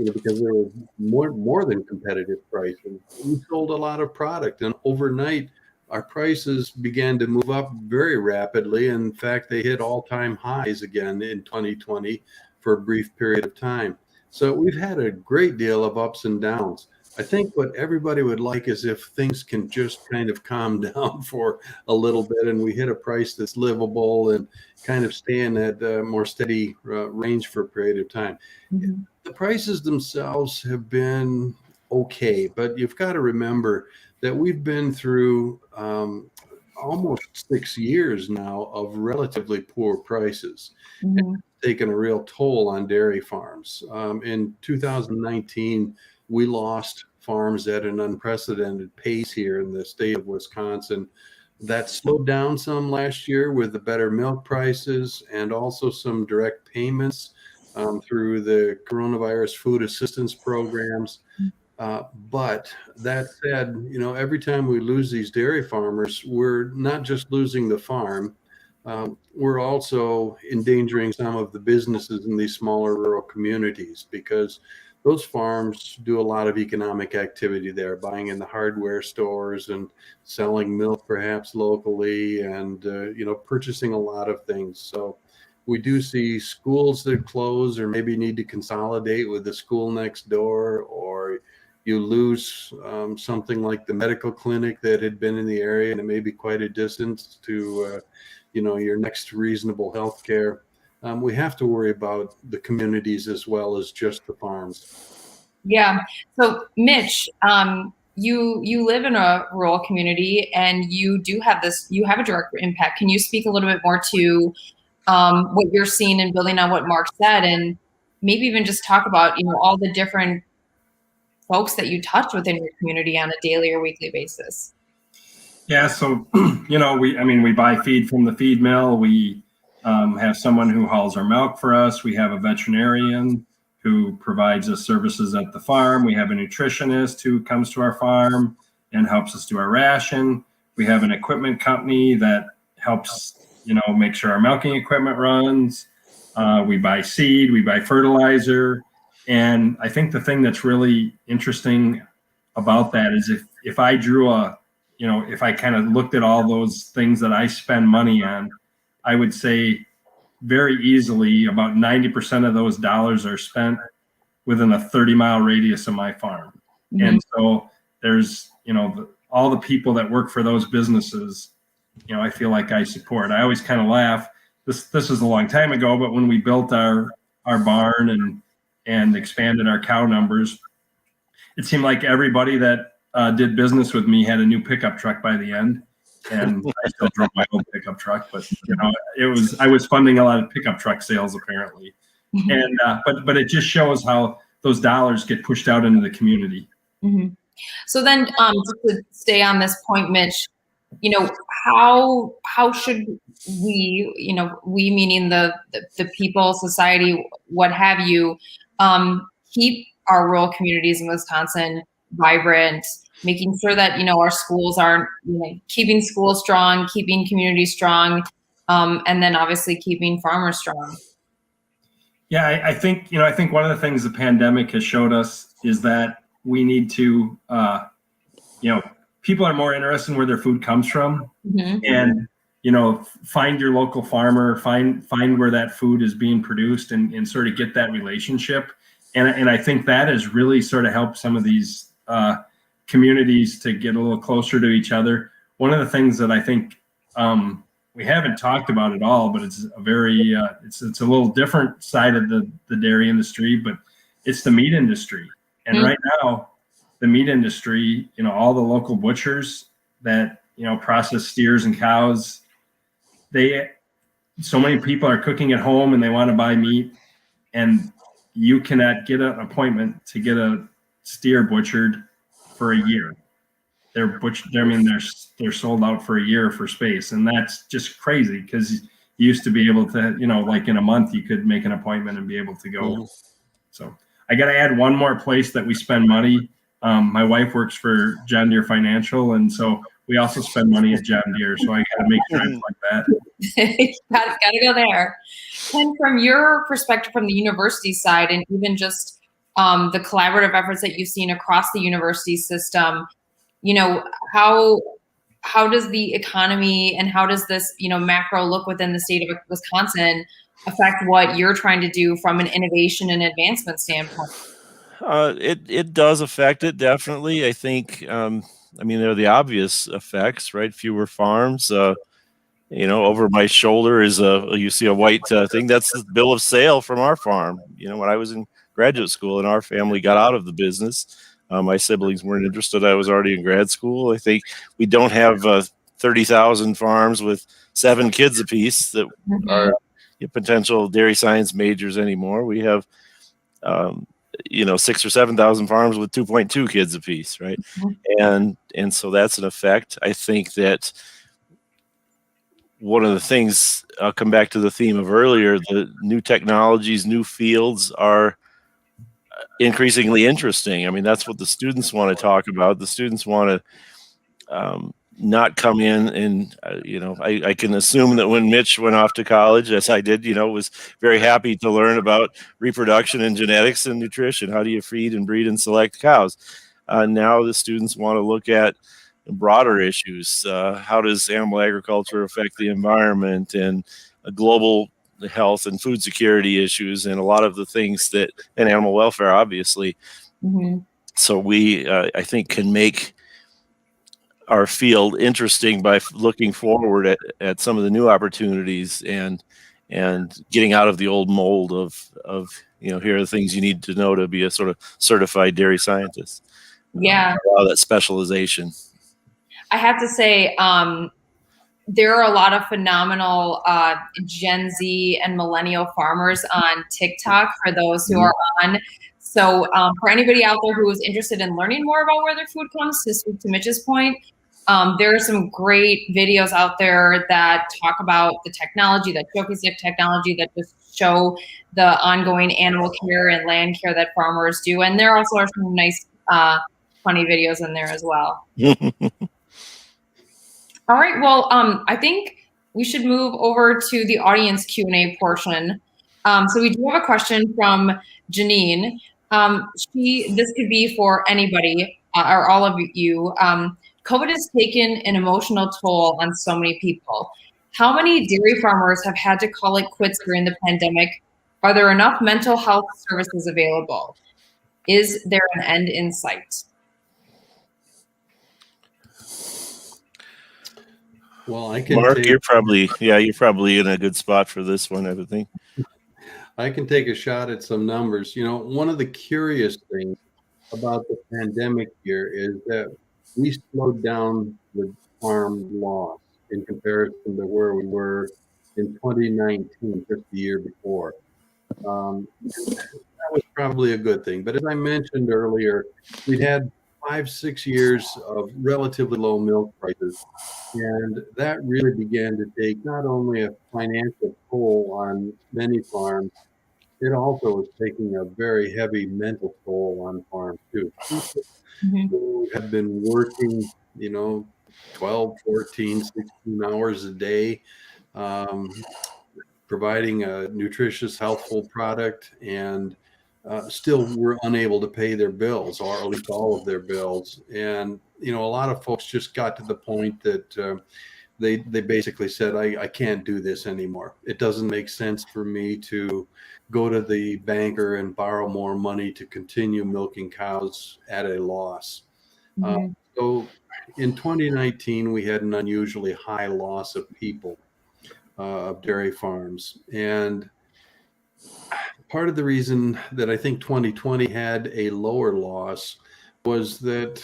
[SPEAKER 4] because there was more than competitive pricing. We sold a lot of product, and overnight, our prices began to move up very rapidly. In fact, they hit all-time highs again in 2020 for a brief period of time. So we've had a great deal of ups and downs. I think what everybody would like is if things can just kind of calm down for a little bit and we hit a price that's livable and kind of stay in that more steady range for a period of time.
[SPEAKER 2] Mm-hmm.
[SPEAKER 4] The prices themselves have been okay, but you've got to remember that we've been through almost 6 years now of relatively poor prices.
[SPEAKER 2] Mm-hmm.
[SPEAKER 4] And it's taken a real toll on dairy farms. In 2019, we lost farms at an unprecedented pace here in the state of Wisconsin. That slowed down some last year with the better milk prices and also some direct payments through the coronavirus food assistance programs. But that said, every time we lose these dairy farmers, we're not just losing the farm. We're also endangering some of the businesses in these smaller rural communities because those farms do a lot of economic activity there, buying in the hardware stores and selling milk perhaps locally and, purchasing a lot of things. So we do see schools that close or maybe need to consolidate with the school next door, or you lose something like the medical clinic that had been in the area and it may be quite a distance to, your next reasonable health care. We have to worry about the communities as well as just the farms.
[SPEAKER 2] Yeah. So Mitch, you live in a rural community and you have a direct impact. Can you speak a little bit more to what you're seeing and building on what Mark said, and maybe even just talk about, all the different folks that you touch within your community on a daily or weekly basis?
[SPEAKER 3] Yeah. So, we buy feed from the feed mill. We have someone who hauls our milk for us. We have a veterinarian who provides us services at the farm. We have a nutritionist who comes to our farm and helps us do our ration. We have an equipment company that helps, make sure our milking equipment runs. We buy seed, we buy fertilizer. And I think the thing that's really interesting about that is if I drew a if I kind of looked at all those things that I spend money on, I would say very easily about 90% of those dollars are spent within a 30-mile radius of my farm.
[SPEAKER 2] Mhm.
[SPEAKER 3] And so there's, all the people that work for those businesses, I feel like I support. I always kind of laugh. This is a long time ago, but when we built our barn and expanded our cow numbers, it seemed like everybody that did business with me had a new pickup truck by the end. And I still drove my own pickup truck, but I was funding a lot of pickup truck sales apparently. And but it just shows how those dollars get pushed out into the community.
[SPEAKER 2] Mm-hmm. So then, just to stay on this point, Mitch, how should we, we meaning the people, society, what have you, keep our rural communities in Wisconsin vibrant, making sure that our schools are keeping schools strong, keeping communities strong, and then obviously keeping farmers strong.
[SPEAKER 3] Yeah, I think one of the things the pandemic has showed us is that we need to, people are more interested in where their food comes from,
[SPEAKER 2] Mm-hmm.
[SPEAKER 3] and find your local farmer, find where that food is being produced, and sort of get that relationship. And I think that has really sort of helped some of these communities to get a little closer to each other. One of the things that I think we haven't talked about at all, but it's a very it's a little different side of the dairy industry, but it's the meat industry. And right now, the meat industry, all the local butchers that process steers and cows, so many people are cooking at home and they want to buy meat, and you cannot get an appointment to get a steer butchered for a year. They're sold out for a year for space, and that's just crazy because you used to be able to, like in a month you could make an appointment and be able to go. Mm-hmm. So I got to add one more place that we spend money. My wife works for John Deere Financial, and so we also spend money at John Deere. So I got to make sure I plug that.
[SPEAKER 2] Got to go there. And from your perspective, from the university side, and even just the collaborative efforts that you've seen across the university system, how does the economy and how does this, macro look within the state of Wisconsin affect what you're trying to do from an innovation and advancement standpoint?
[SPEAKER 5] It does affect it, definitely. I think, there are the obvious effects, right? Fewer farms. Over my shoulder is you see a white thing. That's the bill of sale from our farm. When I was in graduate school and our family got out of the business, my siblings weren't interested. I was already in grad school. I think we don't have 30,000 farms with 7 kids apiece that
[SPEAKER 2] Mm-hmm.
[SPEAKER 5] are potential dairy science majors anymore. We have 6,000 or 7,000 farms with 2.2 kids apiece, right? Mm-hmm. And so that's an effect. I think that one of the things, I'll come back to the theme of earlier, the new technologies, new fields are increasingly interesting. That's what the students want to talk about. The students want to not come in and, I can assume that when Mitch went off to college, as I did, was very happy to learn about reproduction and genetics and nutrition. How do you feed and breed and select cows? Now the students want to look at broader issues. How does animal agriculture affect the environment and global health and food security issues, and a lot of the things and animal welfare, obviously. Mm-hmm. So we, I think, can make our field interesting by looking forward at some of the new opportunities and getting out of the old mold of here are the things you need to know to be a sort of certified dairy scientist.
[SPEAKER 2] Yeah.
[SPEAKER 5] A lot of that specialization.
[SPEAKER 2] I have to say, there are a lot of phenomenal Gen Z and millennial farmers on TikTok for those who are on. So for anybody out there who is interested in learning more about where their food comes, to speak to Mitch's point, there are some great videos out there that talk about the technology, that showcase the technology, that just show the ongoing animal care and land care that farmers do. And there also are some nice, funny videos in there as well. All right. Well, I think we should move over to the audience Q&A portion. So we do have a question from Janine. This could be for anybody or all of you. COVID has taken an emotional toll on so many people. How many dairy farmers have had to call it quits during the pandemic? Are there enough mental health services available? Is there an end in sight?
[SPEAKER 4] Well, I can
[SPEAKER 5] Mark,
[SPEAKER 4] take,
[SPEAKER 5] you're probably in a good spot for this one, I would think.
[SPEAKER 4] I can take a shot at some numbers. You know, one of the curious things about the pandemic year is that we slowed down the farm loss in comparison to where we were in 2019, just the year before. That was probably a good thing. But as I mentioned earlier, we'd had 5, 6 years of relatively low milk prices. And that really began to take not only a financial toll on many farms, it also was taking a very heavy mental toll on farms too. People who have been working, 12, 14, 16 hours a day, um, providing a nutritious, healthful product, and still were unable to pay their bills, or at least all of their bills. And a lot of folks just got to the point that they basically said, I can't do this anymore. It doesn't make sense for me to go to the banker and borrow more money to continue milking cows at a loss. So in 2019, we had an unusually high loss of people, of dairy farms. And part of the reason that I think 2020 had a lower loss was that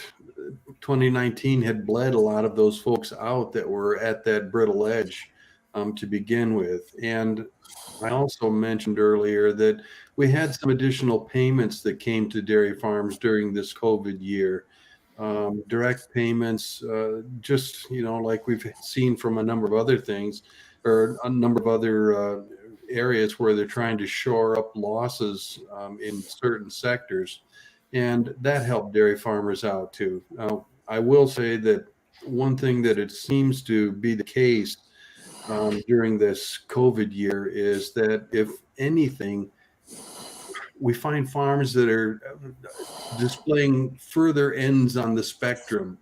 [SPEAKER 4] 2019 had bled a lot of those folks out that were at that brittle edge to begin with. And I also mentioned earlier that we had some additional payments that came to dairy farms during this COVID year. Direct payments, just, like we've seen from a number of other things, or a number of other areas where they're trying to shore up losses in certain sectors. And that helped dairy farmers out too. Now, I will say that one thing that it seems to be the case during this COVID year is that, if anything, we find farms that are displaying further ends on the spectrum.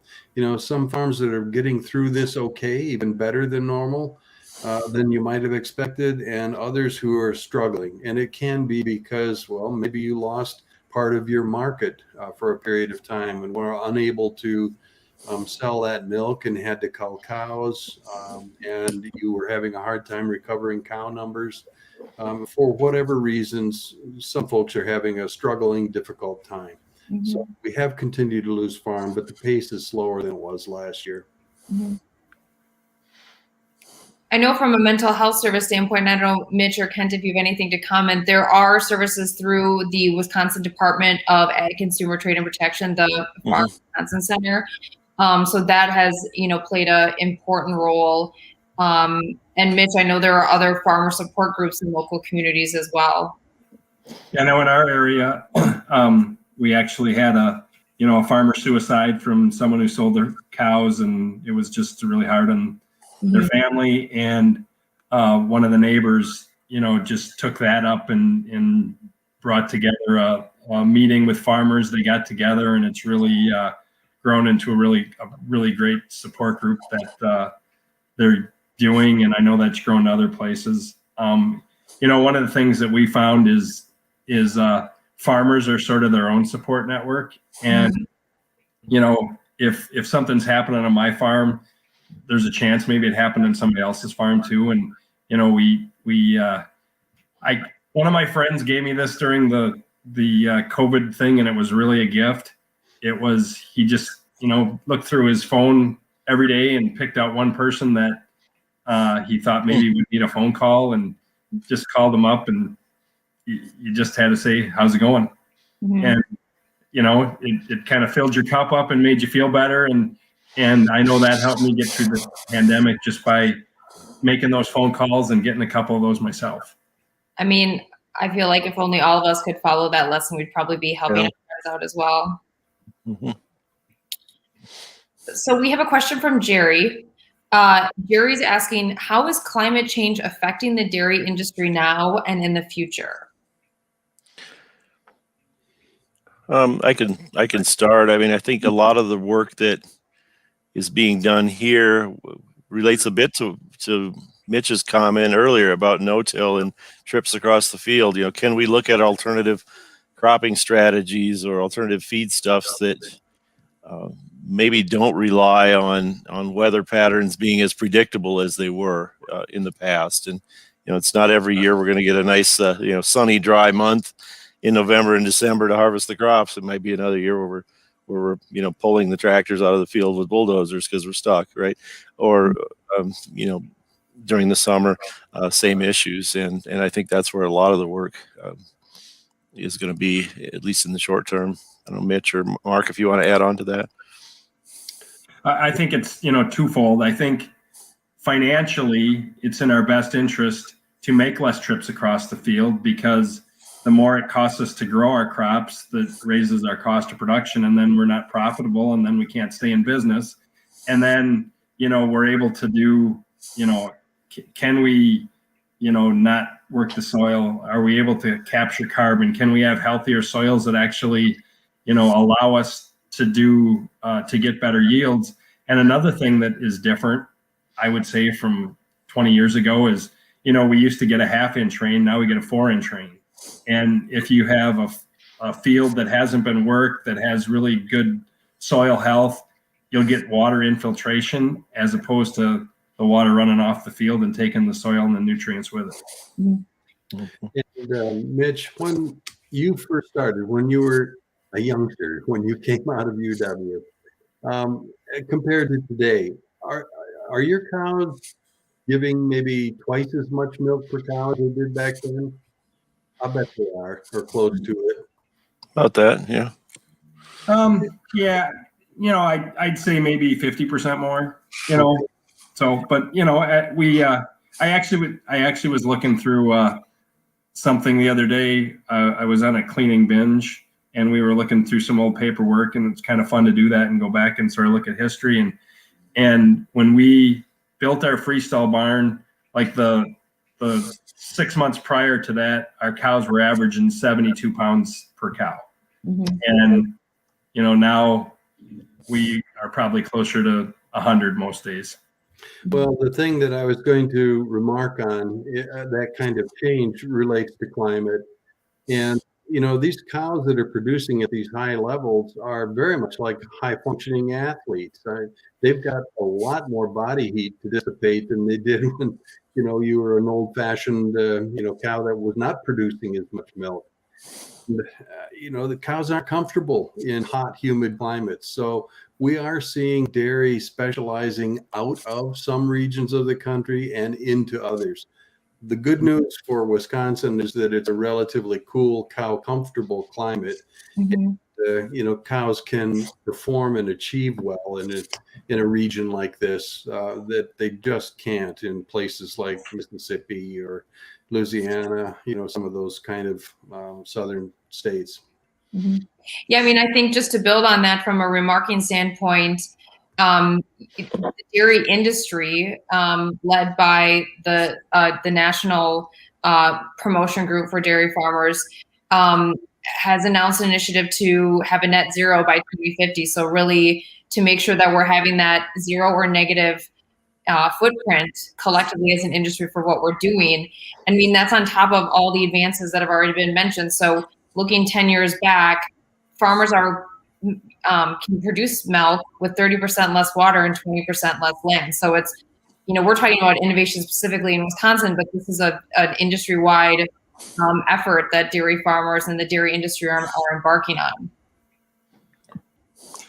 [SPEAKER 4] Some farms that are getting through this okay, even better than normal, than you might have expected, and others who are struggling. And it can be because, well, maybe you lost part of your market for a period of time and were unable to sell that milk and had to cull cows, and you were having a hard time recovering cow numbers. For whatever reasons, some folks are having a struggling, difficult time. So we have continued to lose farm, but the pace is slower than it was last year.
[SPEAKER 2] I know from a mental health service standpoint, I don't know, Mitch or Kent, if you have anything to comment, there are services through the Wisconsin Department of Ag, Consumer Trade and Protection, the Farm Wisconsin Center. So that has, played an important role. And Mitch, I know there are other farmer support groups in local communities as well.
[SPEAKER 3] Yeah, I know in our area, we actually had a farmer suicide from someone who sold their cows, and it was just really hard on their family. And one of the neighbors, just took that up and brought together a meeting with farmers. They got together, and it's really grown into a really great support group that they're doing. And I know that's grown to other places. One of the things that we found is farmers are sort of their own support network. And, if something's happening on my farm, there's a chance maybe it happened on somebody else's farm too. And, one of my friends gave me this during the COVID thing, and it was really a gift. It was, he just, looked through his phone every day and picked out one person that he thought maybe would need a phone call, and just called them up, and you just had to say, how's it going? And, it kind of filled your cup up and made you feel better. And I know that helped me get through the pandemic, just by making those phone calls and getting a couple of those myself.
[SPEAKER 2] I mean, I feel like if only all of us could follow that lesson, we'd probably be helping our friends out as well. So we have a question from Jerry. Jerry's asking, how is climate change affecting the dairy industry now and in the future?
[SPEAKER 5] I can start. I mean, I think a lot of the work that is being done here relates a bit to Mitch's comment earlier about no-till and trips across the field. You know, can we look at alternative cropping strategies or alternative feedstuffs that maybe don't rely on weather patterns being as predictable as they were in the past? And you know, it's not every year we're going to get a nice sunny, dry month in November and December to harvest the crops. It might be another year where we're pulling the tractors out of the field with bulldozers because we're stuck, right? Or during the summer, same issues, and I think that's where a lot of the work is going to be, at least in the short term. I don't know, Mitch or Mark, if you want to add on to that.
[SPEAKER 3] I think it's twofold. I think financially, it's in our best interest to make less trips across the field, because the more it costs us to grow our crops, that raises our cost of production, and then we're not profitable, and then we can't stay in business. And then, we're able to do, can we, not work the soil? Are we able to capture carbon? Can we have healthier soils that actually, allow us to do, to get better yields? And another thing that is different, I would say, from 20 years ago is, we used to get a 1/2-inch rain. Now we get a 4-inch rain. And if you have a field that hasn't been worked, that has really good soil health, you'll get water infiltration as opposed to the water running off the field and taking the soil and the nutrients with it.
[SPEAKER 4] And Mitch, when you first started, when you were a youngster, when you came out of UW, compared to today, are your cows giving maybe twice as much milk per cow as they did back then? I bet they are, or close to it.
[SPEAKER 5] About that, yeah.
[SPEAKER 3] Yeah, I'd say maybe 50% more. So, but I actually was looking through something the other day. I was on a cleaning binge, and we were looking through some old paperwork, and it's kind of fun to do that and go back and sort of look at history. And when we built our freestall barn, like the 6 months prior to that, our cows were averaging 72 pounds per cow. Mm-hmm. And, now we are probably closer to 100 most days.
[SPEAKER 4] Well, the thing that I was going to remark on, that kind of change relates to climate. And, these cows that are producing at these high levels are very much like high functioning athletes. They've got a lot more body heat to dissipate than they did when, you were an old fashioned, cow that was not producing as much milk. The cows aren't comfortable in hot, humid climates. So we are seeing dairy specializing out of some regions of the country and into others. The good news for Wisconsin is that it's a relatively cool, cow comfortable climate. Mm-hmm. And, cows can perform and achieve well in a region like this that they just can't in places like Mississippi or Louisiana, some of those kind of southern states.
[SPEAKER 2] Mm-hmm. Yeah, I think just to build on that from a remarking standpoint, the dairy industry, led by the National Promotion Group for Dairy Farmers, has announced an initiative to have a net zero by 2050. So really to make sure that we're having that zero or negative footprint collectively as an industry for what we're doing. That's on top of all the advances that have already been mentioned. So looking 10 years back, farmers can produce milk with 30% less water and 20% less land. So it's, we're talking about innovation specifically in Wisconsin, but this is an industry-wide effort that dairy farmers and the dairy industry are embarking on.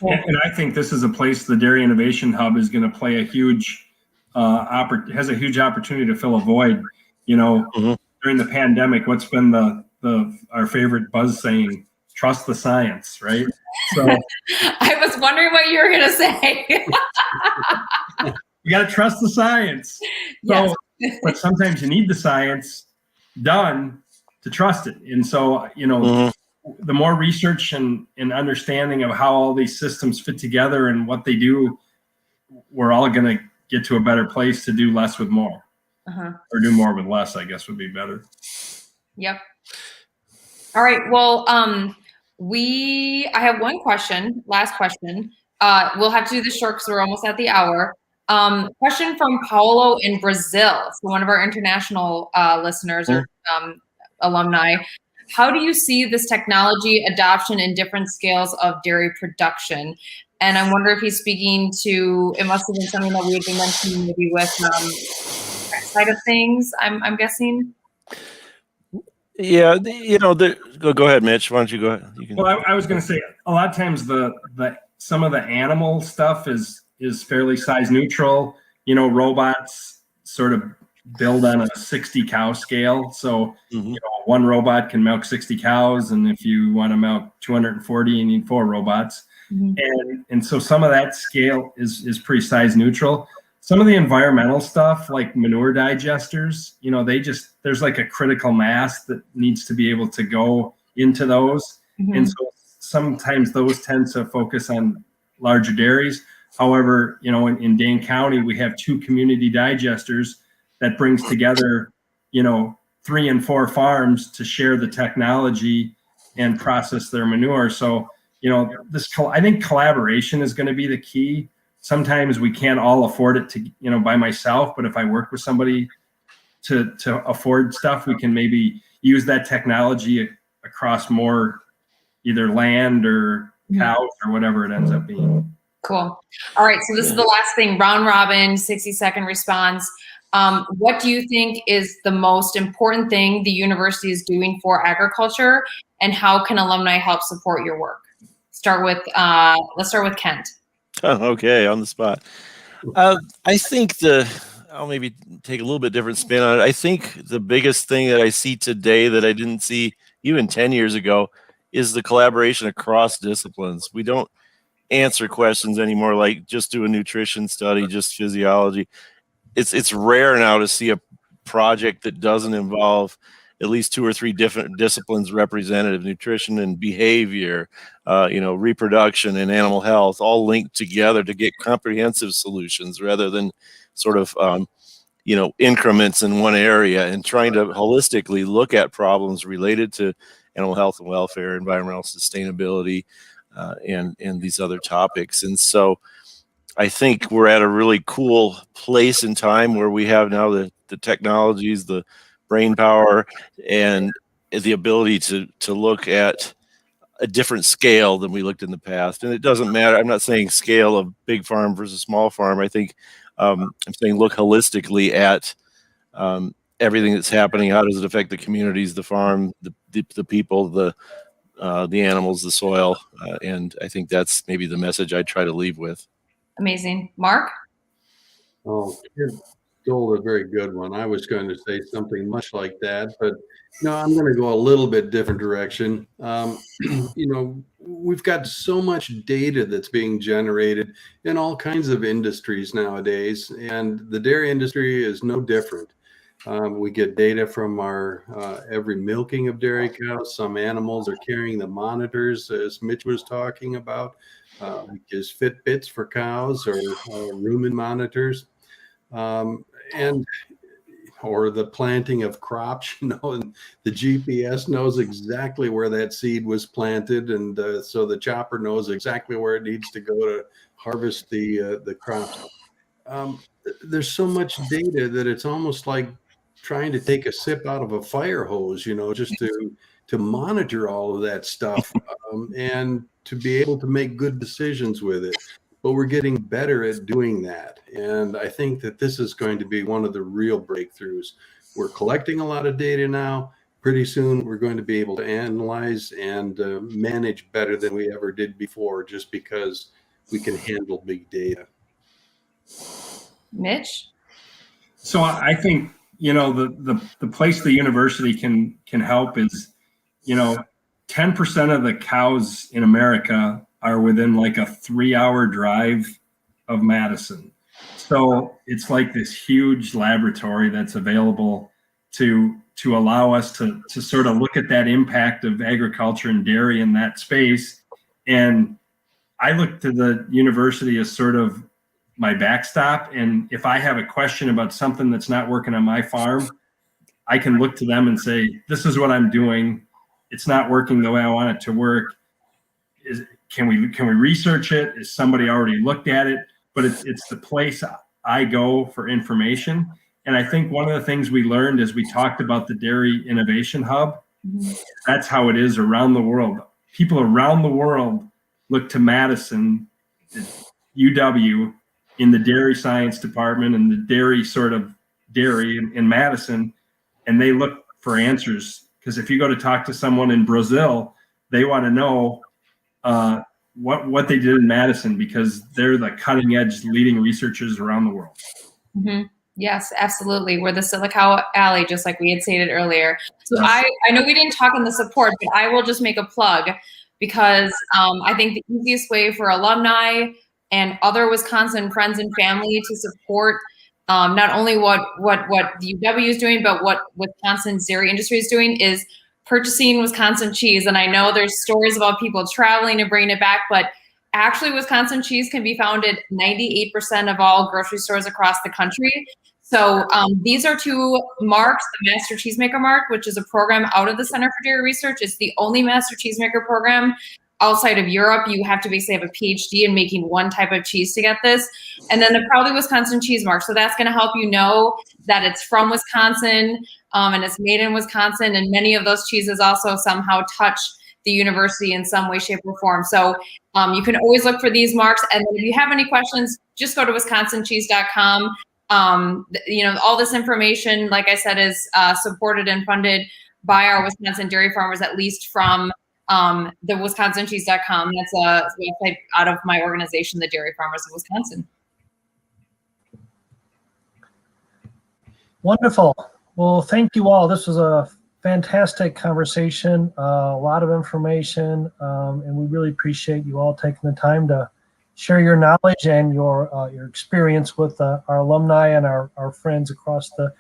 [SPEAKER 3] And I think this is a place, the Dairy Innovation Hub is going to play a huge, has a huge opportunity to fill a void. Mm-hmm. During the pandemic, what's been our favorite buzz saying? Trust the science, right? So
[SPEAKER 2] I was wondering what you were going to say.
[SPEAKER 3] You got to trust the science.
[SPEAKER 2] Yes.
[SPEAKER 3] So, but sometimes you need the science done to trust it. And so, mm-hmm. The more research and understanding of how all these systems fit together and what they do, we're all going to get to a better place to do less with more. Uh-huh. Or do more with less, I guess would be better.
[SPEAKER 2] Yep. All right. Well, I have one question, last question We'll have to do this short because we're almost at the hour. Question from Paulo in Brazil. So one of our international listeners or alumni. How do you see this technology adoption in different scales of dairy production? And I wonder if he's speaking to, it must have been something that we had been mentioning maybe with that side of things, I'm guessing.
[SPEAKER 5] Yeah, go ahead, Mitch. Why don't you go ahead? You can.
[SPEAKER 3] Well, I was going to say a lot of times some of the animal stuff is fairly size neutral. Robots sort of build on a 60 cow scale. So one robot can milk 60 cows, and if you want to milk 240, you need 4 robots. And so some of that scale is pretty size neutral. Some of the environmental stuff, like manure digesters, there's like a critical mass that needs to be able to go into those. And so sometimes those tend to focus on larger dairies. However, in Dane County, we have 2 community digesters that brings together, 3 and 4 farms to share the technology and process their manure. So, I think collaboration is going to be the key. Sometimes we can't all afford it to, by myself, but if I work with somebody to afford stuff, we can maybe use that technology across more either land or cows or whatever it ends up being.
[SPEAKER 2] Cool. All right. So this is the last thing, round robin, 60-second response. What do you think is the most important thing the university is doing for agriculture, and how can alumni help support your work? Let's start with Kent.
[SPEAKER 5] Oh, okay, on the spot. I think I'll maybe take a little bit different spin on it. I think the biggest thing that I see today that I didn't see even 10 years ago is the collaboration across disciplines. We don't answer questions anymore like just do a nutrition study, just physiology. It's rare now to see a project that doesn't involve at least 2 or 3 different disciplines representative: nutrition and behavior, reproduction and animal health, all linked together to get comprehensive solutions rather than sort of, increments in one area, and trying to holistically look at problems related to animal health and welfare, environmental sustainability, and these other topics. And so I think we're at a really cool place in time where we have now the technologies, the brain power, and the ability to look at a different scale than we looked in the past. And it doesn't matter. I'm not saying scale of big farm versus small farm. I think I'm saying look holistically at everything that's happening. How does it affect the communities, the farm, the people, the animals, the soil? And I think that's maybe the message I try to leave with.
[SPEAKER 2] Amazing. Mark?
[SPEAKER 4] Oh, you stole a very good one. I was going to say something much like that, but no, I'm going to go a little bit different direction. We've got so much data that's being generated in all kinds of industries nowadays, and the dairy industry is no different. We get data from our every milking of dairy cows. Some animals are carrying the monitors, as Mitch was talking about, just Fitbits for cows or rumen monitors, or the planting of crops, and the GPS knows exactly where that seed was planted, and so the chopper knows exactly where it needs to go to harvest the crops. There's so much data that it's almost like trying to take a sip out of a fire hose, just to monitor all of that stuff, and to be able to make good decisions with it. But we're getting better at doing that. And I think that this is going to be one of the real breakthroughs. We're collecting a lot of data now. Pretty soon we're going to be able to analyze and manage better than we ever did before, just because we can handle big data.
[SPEAKER 2] Mitch?
[SPEAKER 3] So I think, the place the university can help is, 10% of the cows in America are within like a 3-hour drive of Madison. So it's like this huge laboratory that's available to allow us to sort of look at that impact of agriculture and dairy in that space. And I look to the university as sort of my backstop. And if I have a question about something that's not working on my farm, I can look to them and say, this is what I'm doing. It's not working the way I want it to work. can we research it? Is somebody already looked at it? But it's the place I go for information. And I think one of the things we learned as we talked about the Dairy Innovation Hub, that's how it is around the world. People around the world look to Madison, UW, in the dairy science department and the dairy in Madison, and they look for answers. Because if you go to talk to someone in Brazil, they want to know what they did in Madison, because they're the cutting edge leading researchers around the world.
[SPEAKER 2] Mm-hmm. Yes, absolutely. We're the Silicon Alley, just like we had stated earlier. So I know we didn't talk on the support, but I will just make a plug, because I think the easiest way for alumni and other Wisconsin friends and family to support not only what the UW is doing, but what Wisconsin's dairy industry is doing is purchasing Wisconsin cheese. And I know there's stories about people traveling and bringing it back, but actually Wisconsin cheese can be found at 98% of all grocery stores across the country. So these are two marks: the Master Cheesemaker Mark, which is a program out of the Center for Dairy Research. It's the only Master Cheesemaker program outside of Europe. You have to basically have a PhD in making one type of cheese to get this. And then the Proudly Wisconsin Cheese Mark. So that's going to help you know that it's from Wisconsin and it's made in Wisconsin. And many of those cheeses also somehow touch the university in some way, shape, or form. So you can always look for these marks. And if you have any questions, just go to wisconsincheese.com. All this information, like I said, is supported and funded by our Wisconsin dairy farmers, at least from the wisconsincheese.com. That's a website out of my organization, the Dairy Farmers of Wisconsin.
[SPEAKER 1] Wonderful. Well, thank you all. This was a fantastic conversation, a lot of information, and we really appreciate you all taking the time to share your knowledge and your experience with our alumni and our friends across the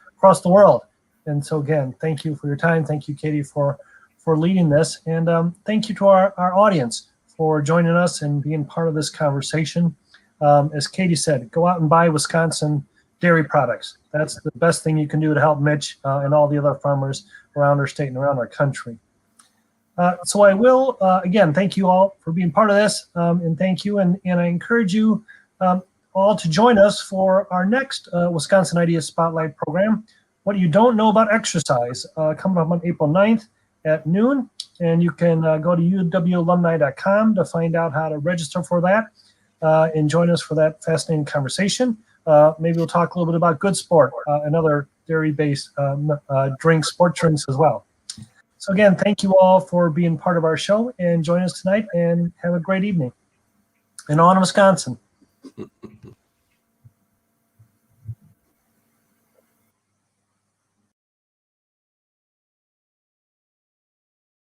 [SPEAKER 1] world. And so again, thank you for your time. Thank you, Katie, for leading this. And thank you to our audience for joining us and being part of this conversation. As Katie said, go out and buy Wisconsin dairy products. That's the best thing you can do to help Mitch and all the other farmers around our state and around our country. So I will, again, thank you all for being part of this, and thank you. And I encourage you all to join us for our next Wisconsin Ideas Spotlight program, What You Don't Know About Exercise, coming up on April 9th at noon. And you can go to uwalumni.com to find out how to register for that and join us for that fascinating conversation. Maybe we'll talk a little bit about Good Sport and other dairy-based sport drinks as well. So again, thank you all for being part of our show and join us tonight, and have a great evening. And on Wisconsin.